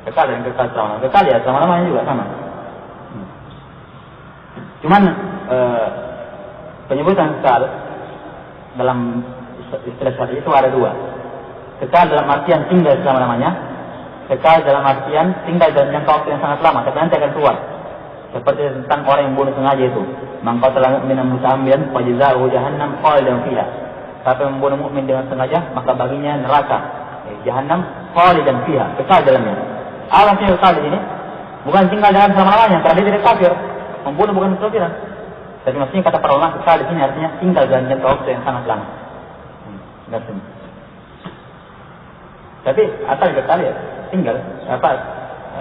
[SPEAKER 1] Kekal dan kekal selama-lamanya. Kekal ya selama-lamanya juga sama. Cuman penyebutan kekal dalam istilah syar'i itu ada 2. Kekal dalam artian tinggal selama-lamanya. Kekal dalam artian tinggal dalam jangka waktu yang sangat lama, tapi nanti akan keluar. Seperti tentang orang yang bunuh sengaja itu. Man qatala mu'minan muta'ammidan fajaza'uhu jahannam khalidan fiha. Siapa yang membunuh mukmin dengan sengaja, maka baginya neraka jahannam khalidan fiha, kekal dalamnya. Apa yang kekal di sini? Bukan tinggal dalam selama-lamanya, karena dia tidak kafir. Membunuh bukan kekafiran. Tapi maksudnya kata para ulama kekal di sini artinya tinggal dalam jangka waktu yang sangat lama. Tapi asal kekal ya tinggal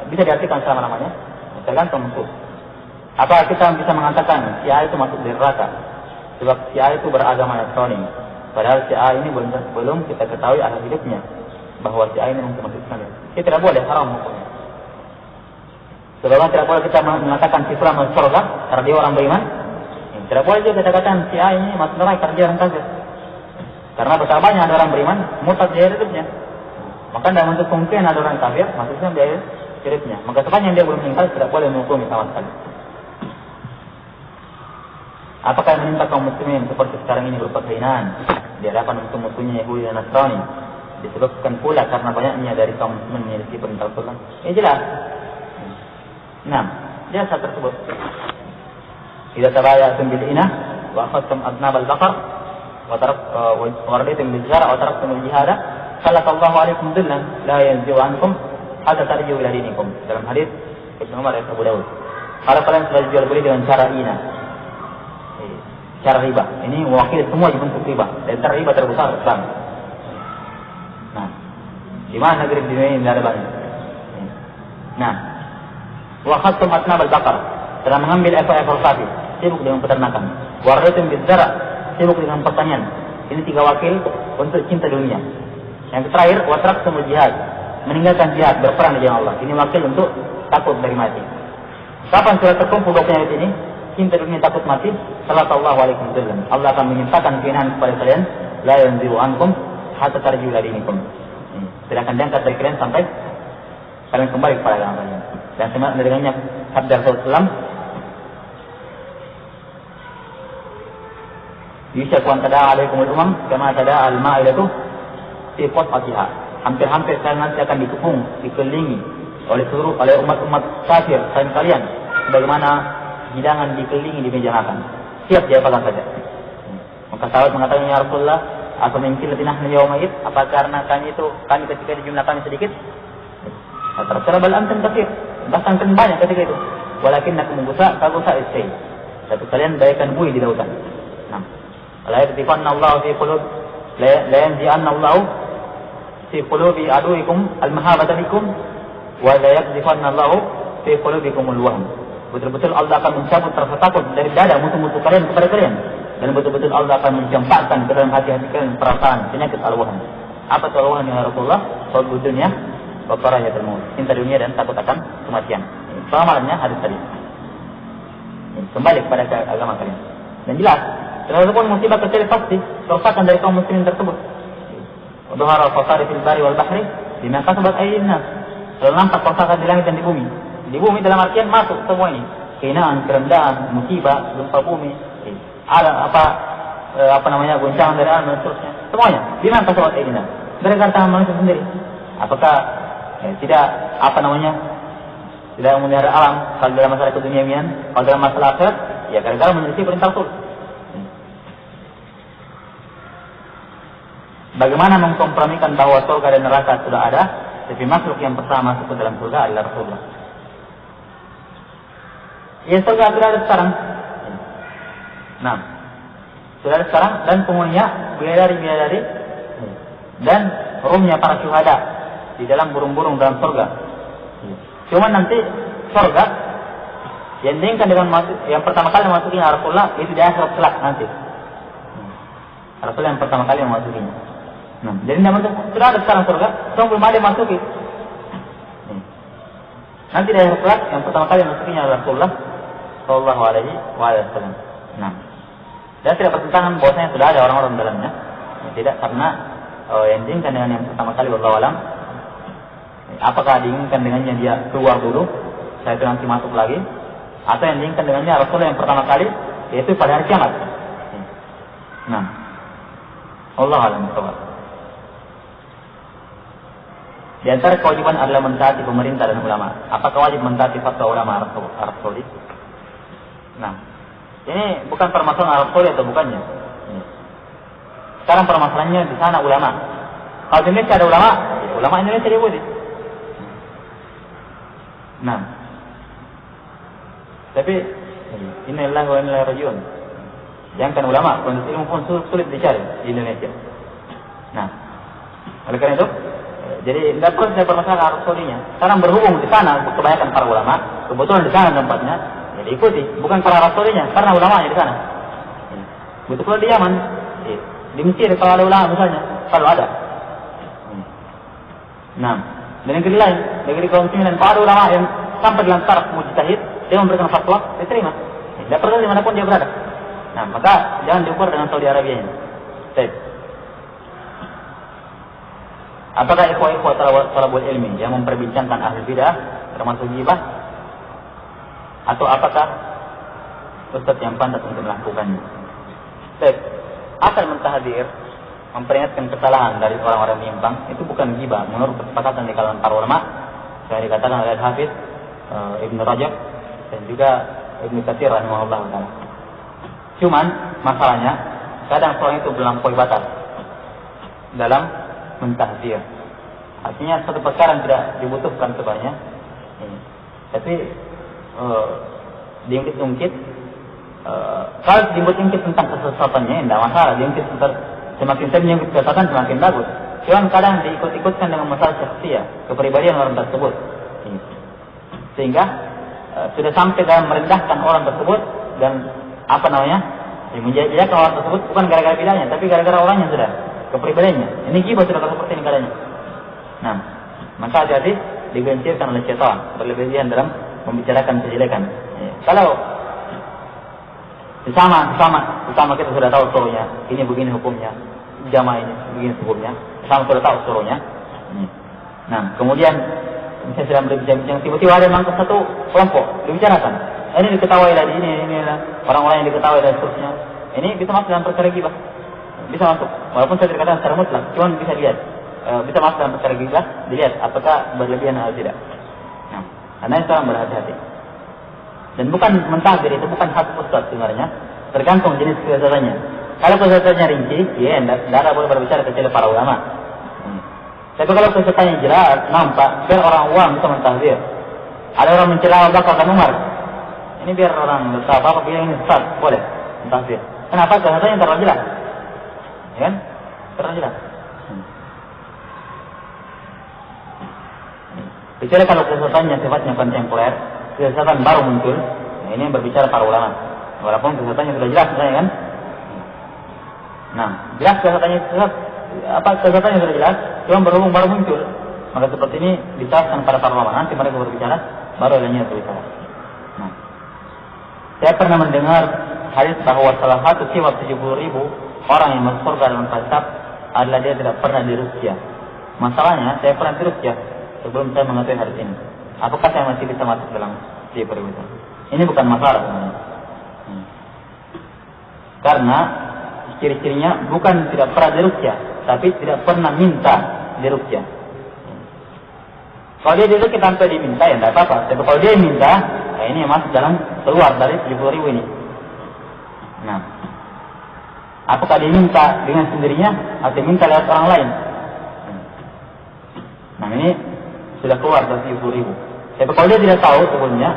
[SPEAKER 1] bisa diartikan selama-lamanya, tergantung musuh. Apa kita bisa mengatakan si A itu masuk di neraka sebab si A itu beragama Nasrani, padahal si A ini belum kita ketahui asal hidupnya bahwa si A ini mungkin masuk Islam. Kita tidak boleh, haram hukumnya. Sebab tidak boleh kita mengatakan si fulan masuk surga karena dia orang beriman. Tidak boleh juga kita katakan si A ini masuk neraka karena dia orang kafir. Karena betapa banyak ada orang beriman murtad di akhir hidupnya. Maka tidak untuk kemungkinan ada orang kafir masuk Islam di akhir hidupnya. Maka sepanjang dia belum meninggal tidak boleh menghukumi sama sekali. Apakah yang menimpa kaum muslimin seperti sekarang ini berupa kehinaan di hadapan musuh-musuhnya Yahudi dan Nasrani disebabkan pula karena banyaknya dari kaum muslimin memiliki perintah Rasulullah? Ini jelas. Nah, jelas tersebut. Idza tabayatum bil inah wa akhadtum adnab al baqar wa raditum bil zara' wa taraktum al jihada sallallahu alaikum dhillan la yanzi'u ankum hatta tarji'u ila dinikum. Dalam hadis Ibnu Umar dan Abu Dawud. Kalau kalian sudah jual beli dengan cara inah, cara riba, ini mewakili semua bentuk riba, dan cara riba terbesar Islam. Nah, di mana negeri di dunia ini tidak ada banyak. Nah, waktu matnab al-baqar telah mengambil ekor-ekor sapi, sibuk dengan peternakan. Waradatum bizara, sibuk dengan pertanian. Ini 3 wakil untuk cinta dunia. Yang terakhir, watraktumul jihad, meninggalkan jihad, berperang di jalan Allah. Ini wakil untuk takut dari mati. Kapan sudah terkumpul 2 penyakit ini? Cinta dunia takut mati, sallallahu alaihi wasallam. Allah akan menyimpahkan kehinaan kepada kalian, la yanzi'u ankum hatta tarji'u ila dinikum. Tidak akan diangkat dari kalian sampai kalian kembali kepada agama kalian. Dan sebenarnya dengannya sabda Rasulullah, Yushaku an tada'a alaikumul umam kama tada'a al-ma'idatu fi qas'atiha. Hampir-hampir kalian nanti akan dikelilingi oleh umat-umat kafir kalian sebagaimana hidangan dikelilingi di meja makan. Siap dia apa saja. Maka sahabat mengatakan, ya Rasulullah, apa mungkin lebih nahnu yawma id? Apa karena kami ketika di jumlah kami sedikit? Terserah bal antum katsir. Bahkan kan banyak ketika itu. Walakinnakum gusa kagusa isay. Tapi kalian bagaikan buih di lautan. Nah, la yadhifanna Allah fi qulub la yanzi'anna Allah fi qulubi aduikum al-mahabata bikum wa la yadhifanna Allah fi qulubikum al-wahn. Betul-betul Allah akan mencabut rasa takut dari dada musuh-musuh kalian kepada kalian, dan betul-betul Allah akan mencampakkan ke dalam hati-hati kalian perasaan penyakit al-wahn. Apa itu al-wahn ya Rasulullah? Hubud dunya wa karahiyatul maut. Cinta dunia dan takut akan kematian. Pemahamannya hadis tadi. Kembali kepada agama kalian. Dan jelas, walaupun musibah kecil pasti kerusakan dari kaum muslimin tersebut. Dhahara al-fasad fil bari wal bahri bima kasabat aydin nas. Kalau nampak kerusakan di langit dan di bumi. Di bumi dalam artian masuk semua ini. Kehinaan, kerendahan, musibah, gempa bumi, alam goncangan dari alam dan seterusnya. Semuanya. Bima kasabat aydin nas. Gara-gara tangan manusia sendiri. Apakah tidak memelihara alam kalau dalam masalah keduniawian, kalau dalam masalah akhirat, ya gara-gara menyelisih perintah Rasul. Bagaimana mengkompromikan bahwa surga dan neraka sudah ada, tapi makhluk yang pertama masuk ke dalam surga adalah Rasulullah. Ya, surga sudah ada sekarang. Nah, sudah ada sekarang, dan penghuninya bidadari dan rumahnya para syuhada di dalam burung-burung dalam surga. Cuma nanti surga yang diinginkan dengan yang pertama kali memasukinya Rasulullah itu di akhirat kelak nanti. Rasul yang pertama kali memasukinya. Nah, jadi sudah ada sekarang surga, cuma belum ada yang masuki. Nanti di akhirat kelak yang pertama kali memasukinya Rasulullah Sallallahu Alaihi Wasallam. Nah, dan tidak bertentangan bahwasanya sudah ada orang-orang dalamnya. Tidak, karena yang diinginkan dengan yang pertama kali wallahu alam. Apakah diinginkan dengannya dia keluar dulu, saya itu nanti masuk lagi, atau yang diinginkan dengannya Rasulullah yang pertama kali, yaitu pada hari kiamat. Nah, Allah alam bisawab. Di antara kewajiban adalah mentaati pemerintah dan ulama. Apakah wajib mentaati fatwa ulama Arab Saudi? Nah, ini bukan permasalahan Arab Saudi atau bukannya. Sekarang permasalahannya di sana ulama. Kalau di Indonesia ada ulama Indonesia diikuti. Nah, tapi innalillahi wa inna ilaihi raji'un. Jangan ulama, kondisi ilmu pun sulit dicari di Indonesia. Nah, oleh karena itu, jadi tidak perlu saya permasalahkan Arab Saudinya. Sekarang berhubung di sana kebanyakan para ulama, kebetulan di sana tempatnya, jadi ikuti. Bukan para Arab Saudinya, karena ulamanya di sana. Betul kalau di Yaman, di Mesir kalau ada ulama misalnya, kalau ada. Nah, dan negeri lain, negeri kaum muslimin, kalau ada ulama yang sampai dalam taraf mujtahid, dia memberikan fatwa, diterima. Tidak perlu dimanapun dia berada. Nah, maka jangan diukur dengan Saudi Arabia ini. Baik. Apakah ikhwah-ikhwah talabul ilmi yang memperbincangkan ahli bidah termasuk ghibah? Atau apakah ustaz yang pantas untuk melakukannya? Baik. Asal mentahdir, memperingatkan kesalahan dari orang-orang menyimpang, itu bukan ghibah menurut kesepakatan di kalangan para ulama. Saya dikatakan oleh Hafiz Ibn Rajab dan juga Ibn Katsir rahimahullah taala. Cuman masalahnya kadang seorang itu melampaui batas dalam mentahdir. Artinya satu perkara yang tidak dibutuhkan sebenarnya, tapi diungkit-ungkit. Kalau diungkit tentang kesesatannya, tidak masalah. Diungkit semakin sering diungkit kesesatan semakin bagus. Cuman kadang diikut-ikutkan dengan masalah syakhsiyah, kepribadian orang tersebut, sehingga sudah sampai dalam merendahkan orang tersebut dan menjadikan orang tersebut bukan gara-gara bidangnya, tapi gara-gara orangnya sudah, kepribadiannya. Ini ghibah sudah seperti ini keadaannya. Nah, maka hati-hati digencirkan oleh syaitan berlebihan dalam membicarakan kejelekan. Kalau sama kita sudah tahu suruhnya, ini begini hukumnya, jamaah ini begini hukumnya, sama sudah tahu suruhnya. Nah, kemudian misalnya sedang berbincang, tiba-tiba ada memang satu kelompok dibicarakan. Ini diketahui lagi, ini orang-orang yang diketahui dan seterusnya. Ini bisa masuk dalam perkara ghibah. Bisa masuk. Walaupun saya dikatakan secara mutlak, cuman bisa lihat. Bisa masuk dalam perkara ghibah, dilihat apakah berlebihan atau tidak. Nah, karena seorang berhati-hati. Dan bukan mentahdir, itu bukan hak ustaz sebenarnya. Tergantung jenis kesesatannya. Kalau kesesatannya rinci, ya tidak boleh berbicara kecuali para ulama. Tapi kalau kesesatannya jelas, nampak, biar orang awam bisa mentahdir. Ada orang mencela Abu Bakar dan Umar. Ini biar orang tahu apa bilang ini sesat, boleh mentahdir. Kenapa? Kesesatannya terlalu jelas. Ya kan? Terlalu jelas. Kecuali kalau kesesatannya sifatnya kontemporer, kesesatan baru muncul, nah ini yang berbicara para ulama. Walaupun kesesatannya sudah jelas, misalnya kan? Nah, jelas kesesatannya sudah jelas, cuma berhubung baru muncul. Maka seperti ini dijelaskan pada para ulama. Nanti mereka berbicara, baru lainnya berbicara. Nah, saya pernah mendengar hadis bahwa salah satu sifat 70.000 orang yang masuk surga dalam hisab adalah dia tidak pernah di Rusia. Masalahnya, saya pernah di Rusia sebelum saya mengetahui hadis ini. Apakah saya masih bisa masuk dalam 70.000 itu? Ini bukan masalah sebenarnya. Karena ciri-cirinya bukan tidak pernah di Rusia, tapi tidak pernah minta di Rusia. Kalau dia dirukyah tanpa diminta ya tidak apa-apa. Tapi kalau dia minta, nah ini masuk dalam keluar dari 70.000 ini. Nah, apakah dia minta dengan sendirinya atau minta lewat orang lain? Nah ini sudah keluar dari 70.000. Tapi kalau dia tidak tahu sebelumnya,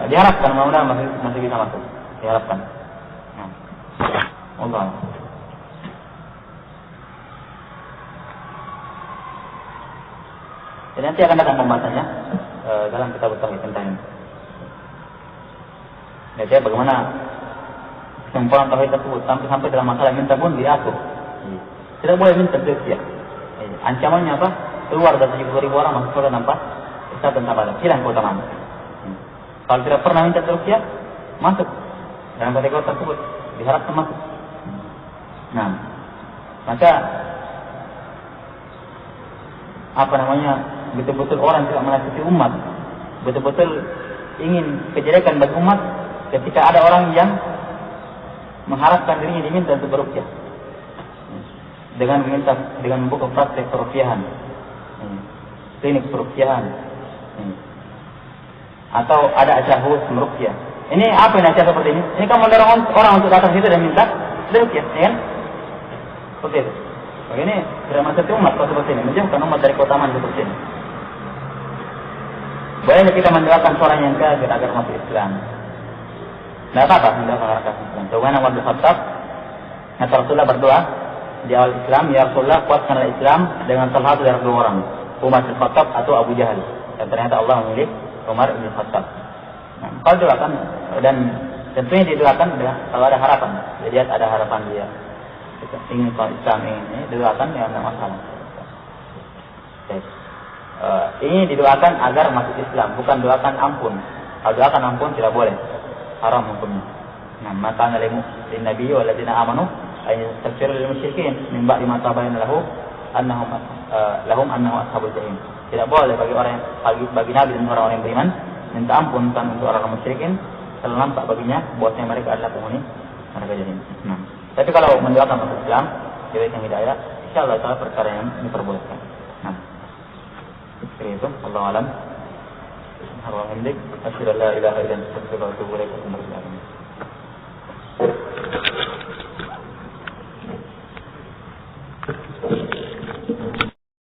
[SPEAKER 1] diharapkan mudah-mudahan masih bisa masuk. Diharapkan. Nah, Allah. Dan nanti akan datang pembahasannya dalam kitab tauhid tentang ini. Jadi bagaimana kesimpulan tauhid tersebut sampai dalam masalah minta pun diatur. Tidak boleh minta terus. Ancamannya apa? Keluar dari 70.000 orang masuk surga tanpa hisab dan tabarak. Hilang keutamaan. Kalau tidak pernah minta terus masuk dalam kategori tersebut, diharapkan masuk. Nah, maka betul-betul orang tidak menasihati umat, betul-betul ingin kejelekan bagi umat ketika ada orang yang mengharapkan dirinya diminta untuk beruqyah dengan membuka praktek peruqyahan, klinik peruqyahan, atau ada acara khusus meruqyah. Ini apa yang acara seperti ini? Ini kan mendorong orang untuk datang situ dan minta beruqyah, ya kan? Seperti itu. Ini tidak menasihati umat kalau seperti ini, menjauhkan umat dari keutamaan seperti ini. Boleh kita mendoakan seorang yang kafir agar masuk Islam. Tidak apa-apa mendoakan orang kafir Islam. Sebagaimana Umar bin Khattab, Rasulullah berdoa di awal Islam, ya Rasulullah kuatkanlah Islam dengan salah satu dari dua orang, Umar bin Khattab atau Abu Jahal. Dan ternyata Allah memilih Umar bin Khattab. Nah, kalau doakan dan tentunya didoakan kalau ada harapan. Jadi ada harapan dia ingin kalau Islam ini didoakan yang tidak masalah. Ini didoakan agar masuk Islam, bukan doakan ampun. Kalau doakan ampun tidak boleh, haram hukumnya. Nah, maka nalimu lin Nabi wal ladzina amanu ay yastaghfiru lil musyrikin min ba'di ma tabayyana lahum annahum ashabul jahim. Tidak boleh bagi Nabi dan orang-orang yang beriman minta ampun untuk orang musyrikin kalau nampak baginya bahwasanya mereka adalah penghuni neraka jahim. Nah, tapi kalau mendoakan masuk Islam, diberikan hidayah, insyaallah itu perkara yang diperbolehkan. Nah, seperti itu. Allah alam. Alhamdulillah. Asyhadu an la ilaha illa anta astaghfiruka wa atubu ilaik.